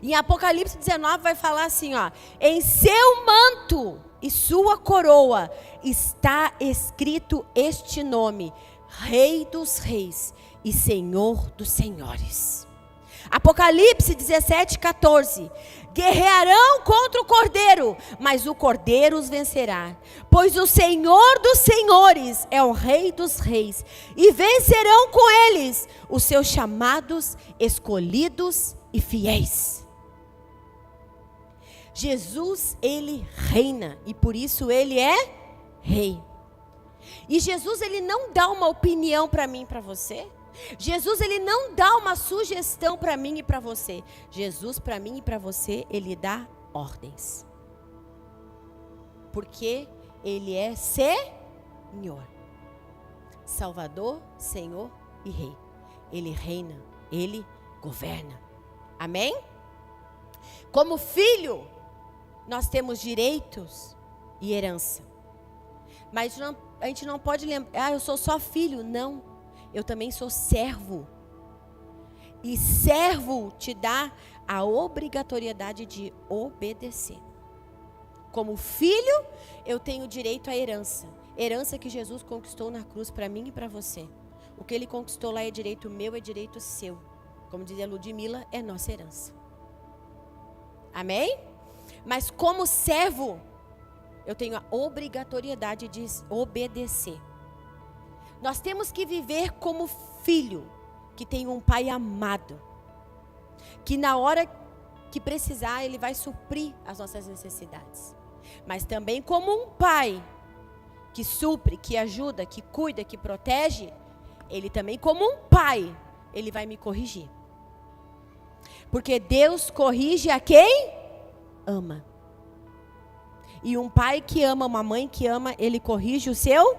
Em Apocalipse 19 vai falar assim, em seu manto e sua coroa está escrito este nome, Rei dos Reis e Senhor dos Senhores. Apocalipse 17:14. Guerrearão contra o Cordeiro, mas o Cordeiro os vencerá. Pois o Senhor dos Senhores é o Rei dos Reis. E vencerão com eles os seus chamados, escolhidos e fiéis. Jesus, Ele reina. E por isso Ele é Rei. E Jesus, Ele não dá uma opinião para mim e para você. Jesus, Ele não dá uma sugestão para mim e para você. Jesus, para mim e para você, Ele dá ordens. Porque Ele é Senhor. Salvador, Senhor e Rei. Ele reina, Ele governa. Amém? Como filho, nós temos direitos e herança. Mas a gente não pode lembrar, eu sou só filho. Não. Eu também sou servo. E servo te dá a obrigatoriedade de obedecer. Como filho, eu tenho direito à herança. Herança que Jesus conquistou na cruz para mim e para você. O que Ele conquistou lá é direito meu, é direito seu. Como dizia Ludmila, é nossa herança. Amém? Mas como servo, eu tenho a obrigatoriedade de obedecer. Nós temos que viver como filho, que tem um pai amado, que na hora que precisar, Ele vai suprir as nossas necessidades. Mas também como um pai, que supre, que ajuda, que cuida, que protege, Ele também como um pai, Ele vai me corrigir. Porque Deus corrige a quem ama. E um pai que ama, uma mãe que ama, Ele corrige o seu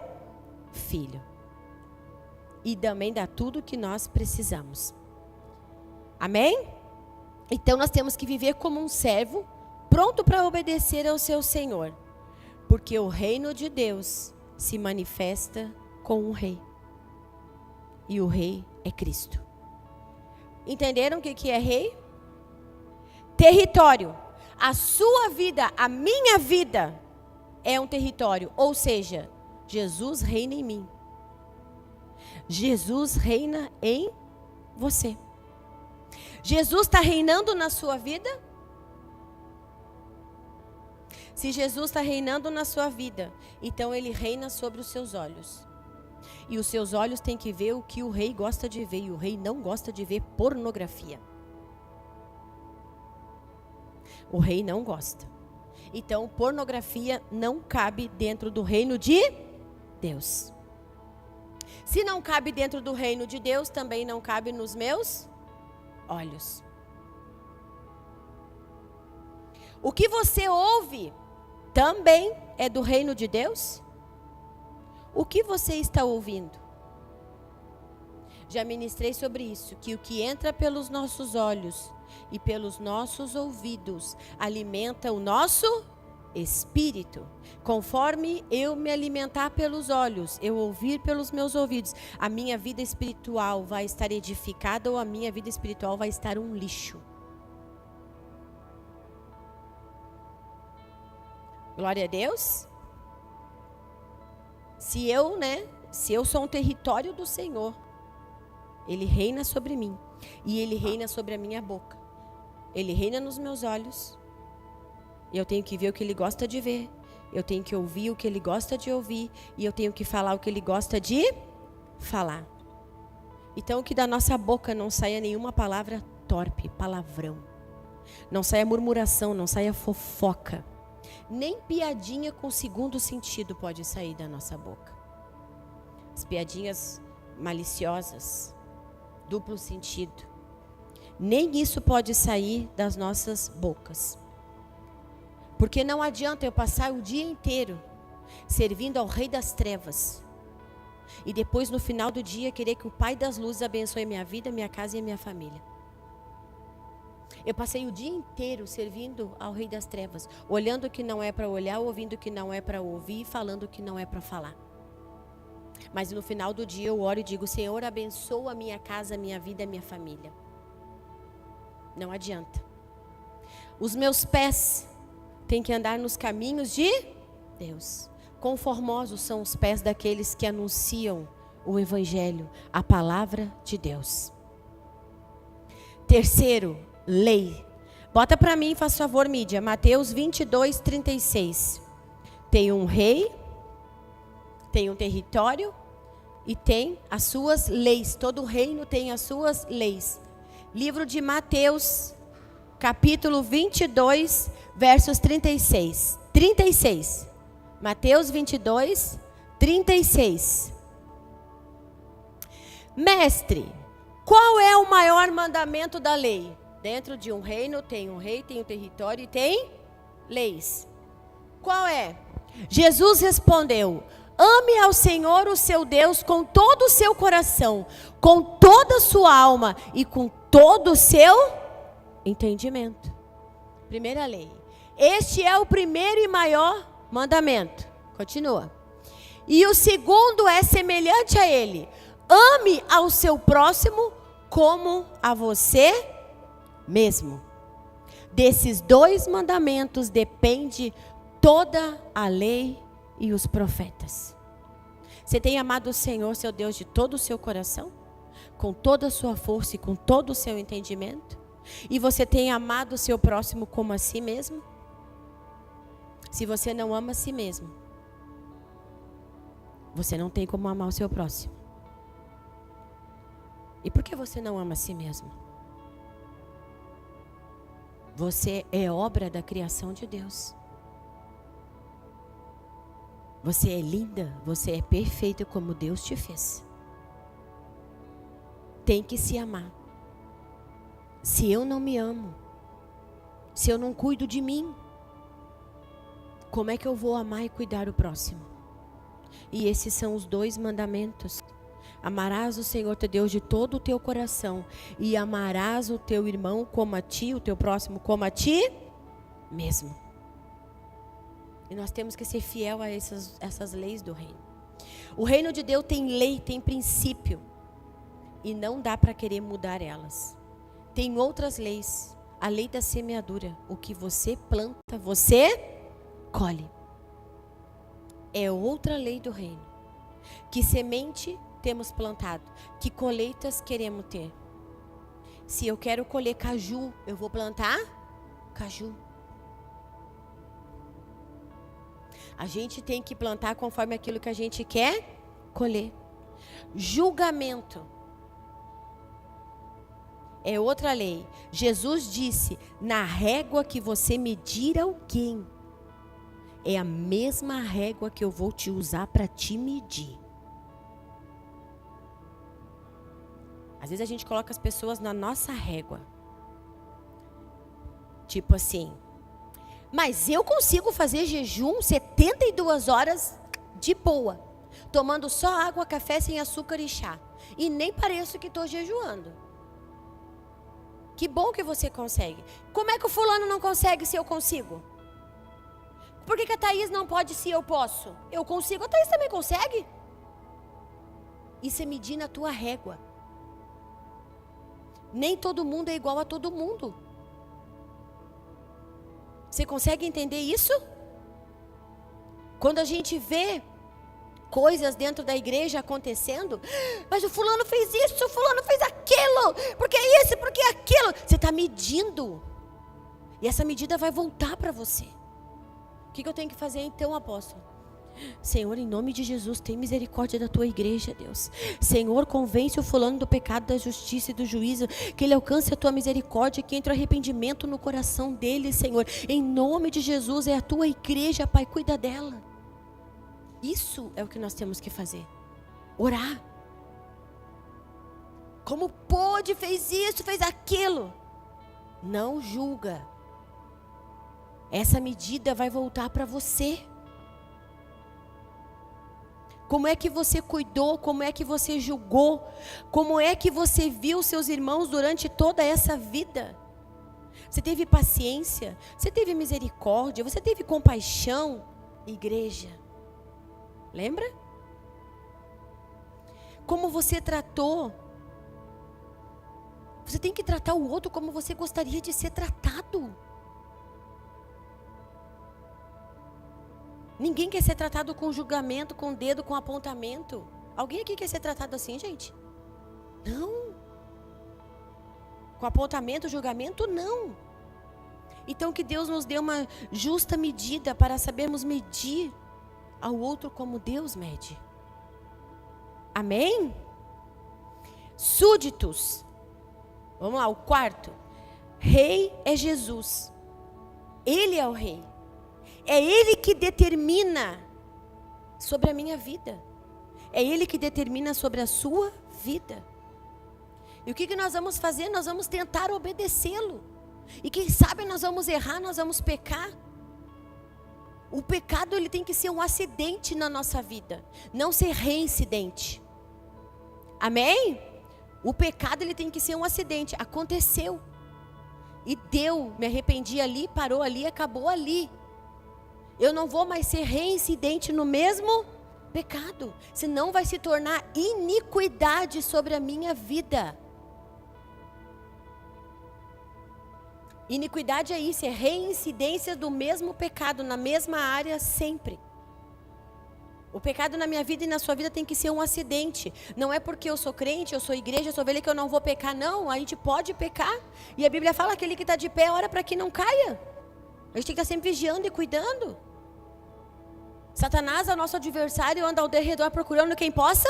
filho. E também dá tudo o que nós precisamos. Amém? Então nós temos que viver como um servo pronto para obedecer ao seu Senhor, porque o reino de Deus se manifesta com um rei. E o rei é Cristo. Entenderam o que é rei? Território. A sua vida, a minha vida é um território. Ou seja, Jesus reina em mim. Jesus reina em você. Jesus está reinando na sua vida? Se Jesus está reinando na sua vida, então Ele reina sobre os seus olhos. E os seus olhos têm que ver o que o rei gosta de ver. E o rei não gosta de ver pornografia. O rei não gosta. Então, pornografia não cabe dentro do reino de Deus. Se não cabe dentro do reino de Deus, também não cabe nos meus olhos. O que você ouve também é do reino de Deus? O que você está ouvindo? Já ministrei sobre isso, que o que entra pelos nossos olhos e pelos nossos ouvidos alimenta o nosso espírito. Conforme eu me alimentar pelos olhos, eu ouvir pelos meus ouvidos, a minha vida espiritual vai estar edificada ou a minha vida espiritual vai estar um lixo. Glória a Deus. Se eu sou um território do Senhor, Ele reina sobre mim e Ele reina sobre a minha boca. Ele reina nos meus olhos. Eu tenho que ver o que Ele gosta de ver. Eu tenho que ouvir o que Ele gosta de ouvir. E eu tenho que falar o que Ele gosta de falar. Então, que da nossa boca não saia nenhuma palavra torpe, palavrão. Não saia murmuração, não saia fofoca. Nem piadinha com segundo sentido pode sair da nossa boca. As piadinhas maliciosas, duplo sentido. Nem isso pode sair das nossas bocas. Porque não adianta eu passar o dia inteiro servindo ao Rei das Trevas e depois no final do dia querer que o Pai das Luzes abençoe minha vida, minha casa e a minha família. Eu passei o dia inteiro servindo ao Rei das Trevas, olhando o que não é para olhar, ouvindo o que não é para ouvir e falando o que não é para falar. Mas no final do dia eu oro e digo: Senhor, abençoa a minha casa, a minha vida, a minha família. Não adianta. Os meus pés têm que andar nos caminhos de Deus. Conformosos são os pés daqueles que anunciam o Evangelho, a palavra de Deus. Terceiro, lei. Bota para mim, faz favor, mídia. Mateus 22, 36. Tem um rei, tem um território e tem as suas leis. Todo reino tem as suas leis. Livro de Mateus, capítulo 22, versos 36. 36. Mateus 22, 36. Mestre, qual é o maior mandamento da lei? Dentro de um reino tem um rei, tem um território e tem leis. Qual é? Jesus respondeu: ame ao Senhor, o seu Deus, com todo o seu coração, com toda a sua alma e com todo o seu entendimento. Primeira lei. Este é o primeiro e maior mandamento. Continua. E o segundo é semelhante a ele: ame ao seu próximo como a você mesmo. Desses dois mandamentos depende toda a lei e os profetas. Você tem amado o Senhor, seu Deus, de todo o seu coração? Com toda a sua força e com todo o seu entendimento? E você tem amado o seu próximo como a si mesmo? Se você não ama a si mesmo, você não tem como amar o seu próximo. E por que você não ama a si mesmo? Você é obra da criação de Deus. Você é linda, você é perfeita como Deus te fez. Tem que se amar. Se eu não me amo, se eu não cuido de mim, como é que eu vou amar e cuidar do próximo? E esses são os dois mandamentos. Amarás o Senhor teu Deus de todo o teu coração e amarás o teu irmão como a ti, o teu próximo como a ti mesmo. E nós temos que ser fiel a essas leis do reino. O reino de Deus tem lei, tem princípio. E não dá para querer mudar elas. Tem outras leis. A lei da semeadura. O que você planta, você colhe. É outra lei do reino. Que semente temos plantado? Que colheitas queremos ter? Se eu quero colher caju, eu vou plantar caju. A gente tem que plantar conforme aquilo que a gente quer colher. Julgamento é outra lei. Jesus disse: na régua que você medir alguém, é a mesma régua que eu vou te usar para te medir. Às vezes a gente coloca as pessoas na nossa régua. Tipo assim: mas eu consigo fazer jejum 72 horas de boa, tomando só água, café, sem açúcar e chá. E nem pareço que estou jejuando. Que bom que você consegue. Como é que o fulano não consegue se eu consigo? Por que a Thaís não pode se eu posso? Eu consigo, a Thaís também consegue. Isso é medir na tua régua. Nem todo mundo é igual a todo mundo. Você consegue entender isso? Quando a gente vê coisas dentro da igreja acontecendo, mas o fulano fez isso, o fulano fez aquilo, porque isso, porque aquilo. Você está medindo. E essa medida vai voltar para você. O que eu tenho que fazer então, apóstolo? Senhor, em nome de Jesus, tem misericórdia da tua igreja, Deus. Senhor, convence o fulano do pecado, da justiça e do juízo, que ele alcance a tua misericórdia, que entre o arrependimento no coração dele, Senhor. Em nome de Jesus, é a tua igreja, Pai, cuida dela. Isso é o que nós temos que fazer. Orar. Como pôde, fez isso, fez aquilo. Não julga. Essa medida vai voltar para você. Como é que você cuidou? Como é que você julgou? Como é que você viu seus irmãos durante toda essa vida? Você teve paciência? Você teve misericórdia? Você teve compaixão? Igreja, lembra? Como você tratou? Você tem que tratar o outro como você gostaria de ser tratado. Ninguém quer ser tratado com julgamento, com dedo, com apontamento. Alguém aqui quer ser tratado assim, gente? Não. Com apontamento, julgamento, não. Então que Deus nos dê uma justa medida para sabermos medir ao outro como Deus mede. Amém? Súditos. Vamos lá, o quarto. Rei é Jesus. Ele é o rei. É Ele que determina sobre a minha vida. É Ele que determina sobre a sua vida. E o que nós vamos fazer? Nós vamos tentar obedecê-lo. E quem sabe nós vamos errar, nós vamos pecar. O pecado, ele tem que ser um acidente na nossa vida, não ser reincidente. Amém? O pecado, ele tem que ser um acidente. Aconteceu. E deu, me arrependi ali, parou ali, acabou ali. Eu não vou mais ser reincidente no mesmo pecado, senão vai se tornar iniquidade sobre a minha vida. Iniquidade é isso, é reincidência do mesmo pecado, na mesma área sempre. O pecado na minha vida e na sua vida tem que ser um acidente. Não é porque eu sou crente, eu sou igreja, eu sou ovelha que eu não vou pecar, não. A gente pode pecar. E a Bíblia fala que aquele que está de pé, ora para que não caia. A gente tem que estar sempre vigiando e cuidando. Satanás, o nosso adversário, anda ao derredor procurando quem possa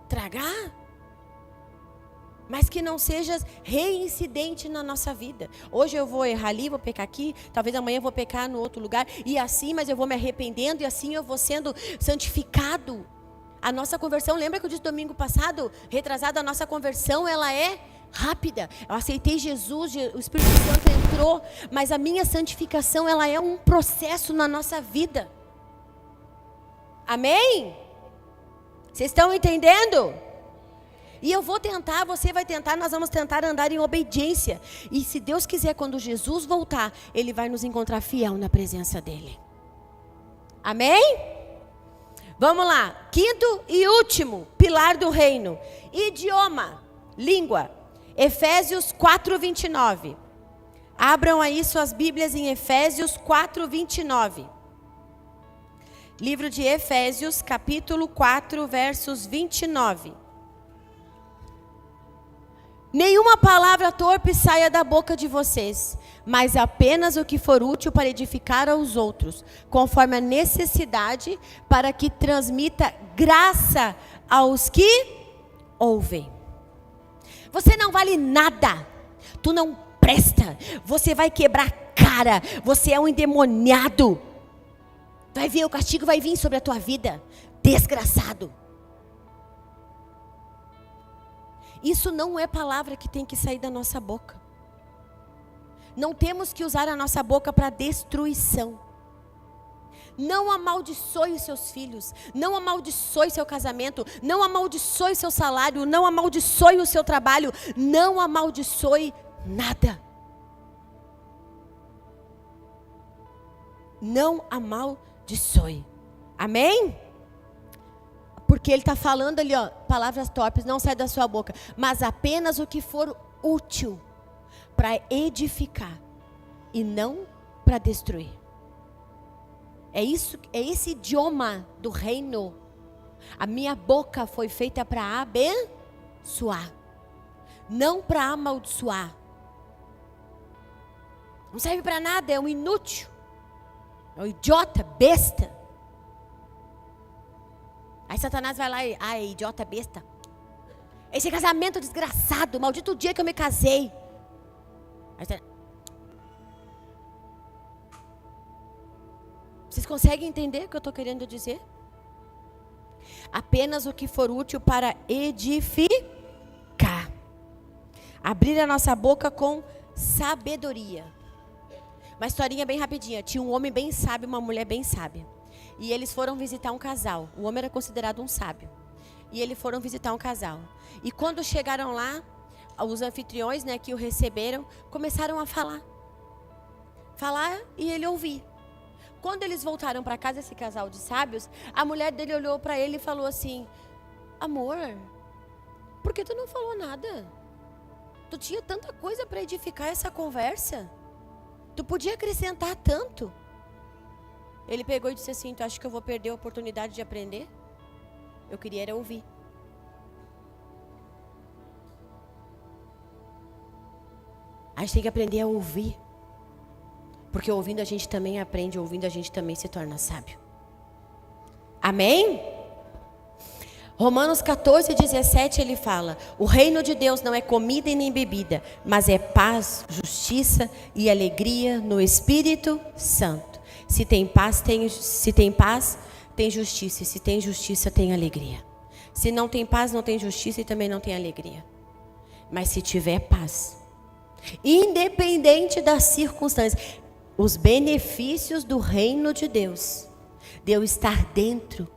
tragar. Mas que não seja reincidente na nossa vida. Hoje eu vou errar ali, vou pecar aqui. Talvez amanhã eu vou pecar no outro lugar. E assim, mas eu vou me arrependendo. E assim eu vou sendo santificado. A nossa conversão, lembra que eu disse domingo passado? Retrasado, a nossa conversão, ela é rápida. Eu aceitei Jesus, o Espírito Santo entrou. Mas a minha santificação, ela é um processo na nossa vida. Amém? Vocês estão entendendo? E eu vou tentar, você vai tentar, nós vamos tentar andar em obediência. E se Deus quiser, quando Jesus voltar, Ele vai nos encontrar fiel na presença dEle. Amém? Vamos lá. Quinto e último pilar do reino. Idioma, língua. Efésios 4:29. Abram aí suas Bíblias em Efésios 4:29. Livro de Efésios, capítulo 4, versos 29. Nenhuma palavra torpe saia da boca de vocês, mas apenas o que for útil para edificar aos outros, conforme a necessidade, para que transmita graça aos que ouvem. Você não vale nada, tu não presta, você vai quebrar cara, você é um endemoniado. Vai vir, o castigo vai vir sobre a tua vida, desgraçado. Isso não é palavra que tem que sair da nossa boca. Não temos que usar a nossa boca para destruição. Não amaldiçoe os seus filhos, não amaldiçoe seu casamento, não amaldiçoe seu salário, não amaldiçoe o seu trabalho, não amaldiçoe nada. Não amaldiçoe. Amém? Porque ele está falando ali, ó, palavras torpes, não sai da sua boca, mas apenas o que for útil para edificar e não para destruir. É isso, é esse idioma do reino. A minha boca foi feita para abençoar, não para amaldiçoar. Não serve para nada, é um inútil, é um idiota, besta. Aí Satanás vai lá e, ai, idiota, besta. Esse casamento desgraçado, maldito o dia que eu me casei. Aí, vocês conseguem entender o que eu estou querendo dizer? Apenas o que for útil para edificar. Abrir a nossa boca com sabedoria. Uma historinha bem rapidinha. Tinha um homem bem sábio e uma mulher bem sábia. E eles foram visitar um casal. O homem era considerado um sábio. E eles foram visitar um casal. E quando chegaram lá, os anfitriões, né, que o receberam, começaram a falar. Falar e ele ouvir. Quando eles voltaram para casa, esse casal de sábios, a mulher dele olhou para ele e falou assim: amor, por que tu não falou nada? Tu tinha tanta coisa para edificar essa conversa. Tu podia acrescentar tanto. Ele pegou e disse assim: tu acha que eu vou perder a oportunidade de aprender? Eu queria era ouvir. A gente tem que aprender a ouvir. Porque ouvindo a gente também aprende, ouvindo a gente também se torna sábio. Amém? Romanos 14:17 ele fala: o reino de Deus não é comida e nem bebida, mas é paz, justiça e alegria no Espírito Santo. Se tem paz, tem justiça. E se tem justiça, tem alegria. Se não tem paz, não tem justiça e também não tem alegria. Mas se tiver paz, independente das circunstâncias, os benefícios do reino de Deus, de eu estar dentro,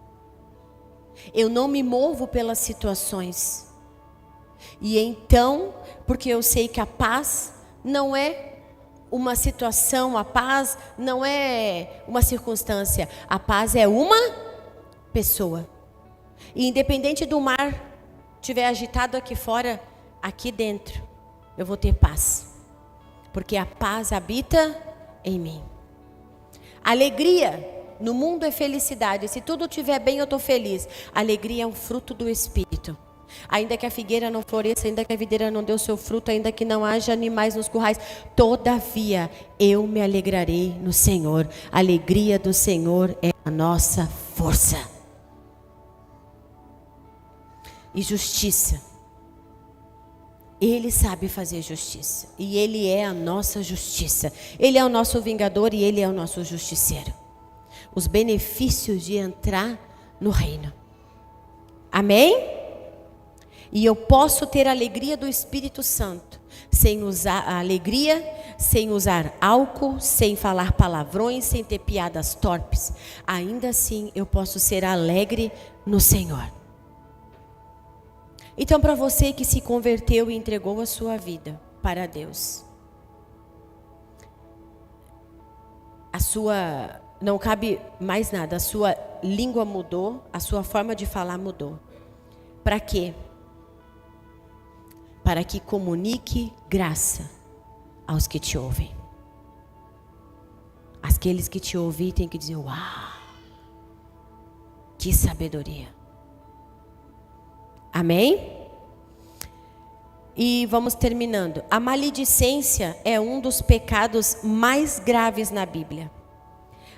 eu não me movo pelas situações. E então, porque eu sei que a paz não é uma situação, a paz não é uma circunstância, a paz é uma pessoa. E independente do mar estiver agitado aqui fora, aqui dentro, eu vou ter paz. Porque a paz habita em mim. Alegria no mundo é felicidade. Se tudo estiver bem, eu estou feliz. Alegria é um fruto do Espírito. Ainda que a figueira não floresça, ainda que a videira não dê o seu fruto, ainda que não haja animais nos currais, todavia eu me alegrarei no Senhor. A alegria do Senhor é a nossa força. E justiça. Ele sabe fazer justiça. E Ele é a nossa justiça. Ele é o nosso vingador e Ele é o nosso justiceiro. Os benefícios de entrar no reino. Amém? E eu posso ter a alegria do Espírito Santo, sem usar a alegria, sem usar álcool, sem falar palavrões, sem ter piadas torpes. Ainda assim, eu posso ser alegre no Senhor. Então, para você que se converteu e entregou a sua vida para Deus, não cabe mais nada, a sua língua mudou, a sua forma de falar mudou. Para quê? Para que comunique graça aos que te ouvem. Aqueles que te ouvem têm que dizer: uau, que sabedoria. Amém? E vamos terminando. A maledicência é um dos pecados mais graves na Bíblia.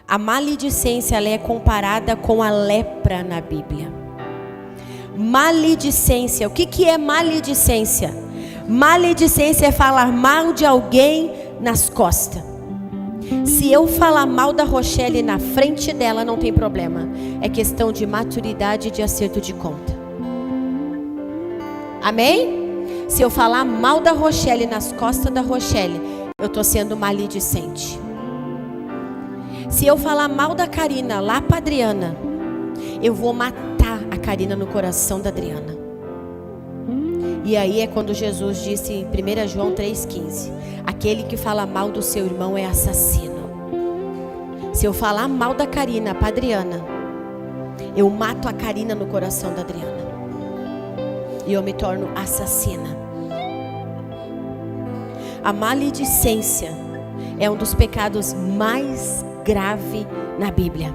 A maledicência, ela é comparada com a lepra na Bíblia. Maledicência, o que é maledicência? Maledicência é falar mal de alguém nas costas. Se eu falar mal da Rochelle na frente dela, não tem problema. É questão de maturidade e de acerto de conta. Amém? Se eu falar mal da Rochelle nas costas da Rochelle, eu estou sendo maledicente. Se eu falar mal da Karina lá para a Adriana, eu vou matar a Karina no coração da Adriana. E aí é quando Jesus disse em 1 João 3,15: aquele que fala mal do seu irmão é assassino. Se eu falar mal da Karina para a Adriana, eu mato a Karina no coração da Adriana. E eu me torno assassina. A maledicência é um dos pecados mais graves na Bíblia.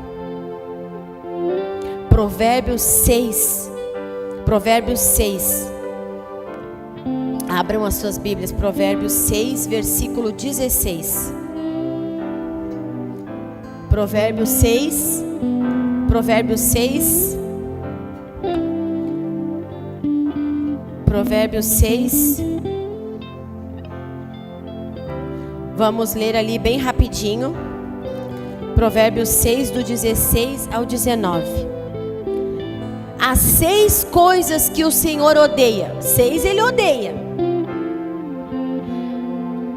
Provérbios 6. Abram as suas Bíblias. Provérbios 6, versículo 16. Provérbios 6. Provérbios 6. Provérbios 6. Vamos ler ali bem rapidinho. Provérbios 6, do 16 ao 19. Há 6 coisas que o Senhor odeia. 6 ele odeia,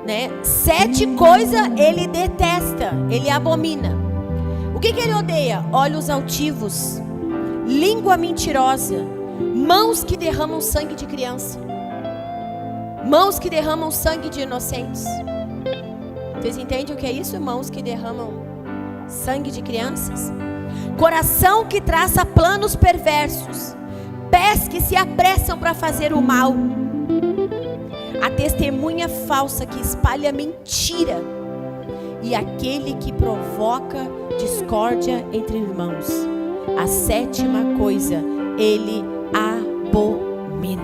né? 7 coisas ele detesta, ele abomina. O que ele odeia? Olhos altivos, língua mentirosa, mãos que derramam sangue de criança, mãos que derramam sangue de inocentes. Vocês entendem o que é isso? Mãos que derramam sangue de crianças. Coração que traça planos perversos, pés que se apressam para fazer o mal, a testemunha falsa que espalha mentira, e aquele que provoca discórdia entre irmãos. A 7ª coisa ele abomina: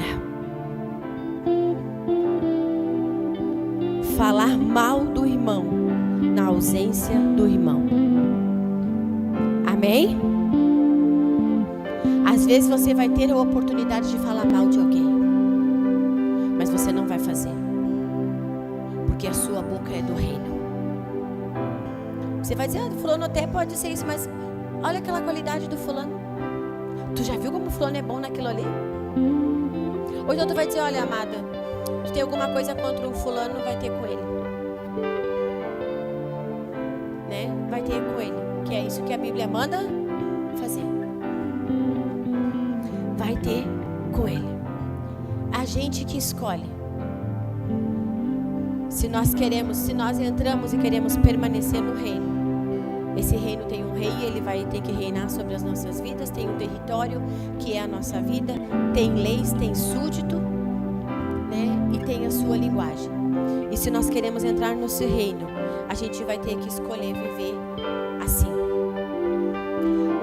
falar mal do irmão na ausência do irmão. Amém? Às vezes você vai ter a oportunidade de falar mal de alguém, mas você não vai fazer, porque a sua boca é do reino. Você vai dizer: fulano até pode ser isso, mas olha aquela qualidade do fulano. Tu já viu como o fulano é bom naquilo ali? Ou então tu vai dizer: olha, amada, tu tem alguma coisa contra o fulano, vai ter com ele, né? Vai ter com ele, que é isso que a Bíblia manda fazer. Vai ter com ele. A gente que escolhe. Se nós entramos e queremos permanecer no reino, esse reino tem um rei, ele vai ter que reinar sobre as nossas vidas. Tem um território que é a nossa vida, tem leis, tem súdito, né? E tem a sua linguagem. E se nós queremos entrar no seu reino, a gente vai ter que escolher viver assim.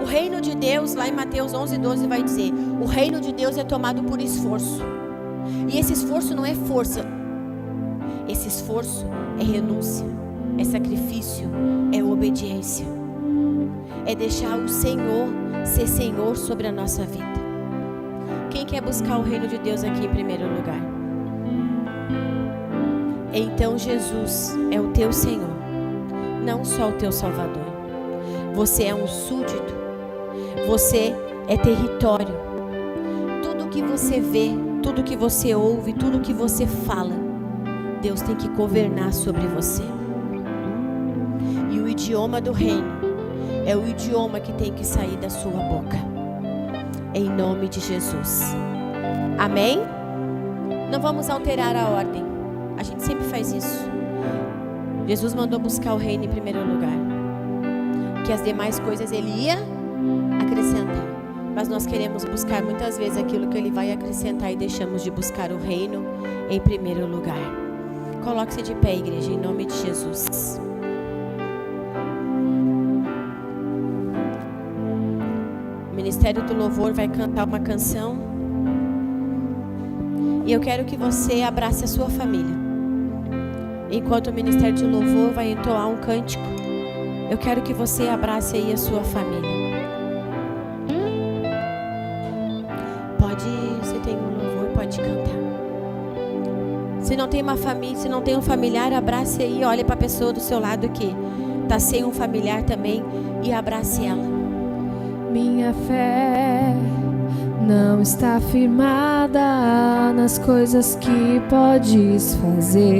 O reino de Deus, lá em Mateus 11:12 vai dizer: o reino de Deus é tomado por esforço. E esse esforço não é força. Esse esforço é renúncia, é sacrifício, é obediência. É deixar o Senhor ser Senhor sobre a nossa vida. Quem quer buscar o reino de Deus aqui em primeiro lugar? Então Jesus é o teu Senhor, não só o teu Salvador. Você é um súdito, você é território. Tudo que você vê, tudo que você ouve, tudo que você fala, Deus tem que governar sobre você. E o idioma do reino é o idioma que tem que sair da sua boca. Em nome de Jesus. Amém? Não vamos alterar a ordem. A gente sempre faz isso. Jesus mandou buscar o reino em primeiro lugar. Que as demais coisas Ele ia acrescentar. Mas nós queremos buscar muitas vezes aquilo que Ele vai acrescentar e deixamos de buscar o reino em primeiro lugar. Coloque-se de pé, igreja, em nome de Jesus. O Ministério do Louvor vai cantar uma canção. E eu quero que você abrace a sua família. Enquanto o Ministério de Louvor vai entoar um cântico, eu quero que você abrace aí a sua família. Se tem um louvor, pode cantar. Se não tem uma família, se não tem um familiar, abrace aí, olhe para a pessoa do seu lado que está sem um familiar também e abrace ela. Minha fé não está firmada nas coisas que podes fazer.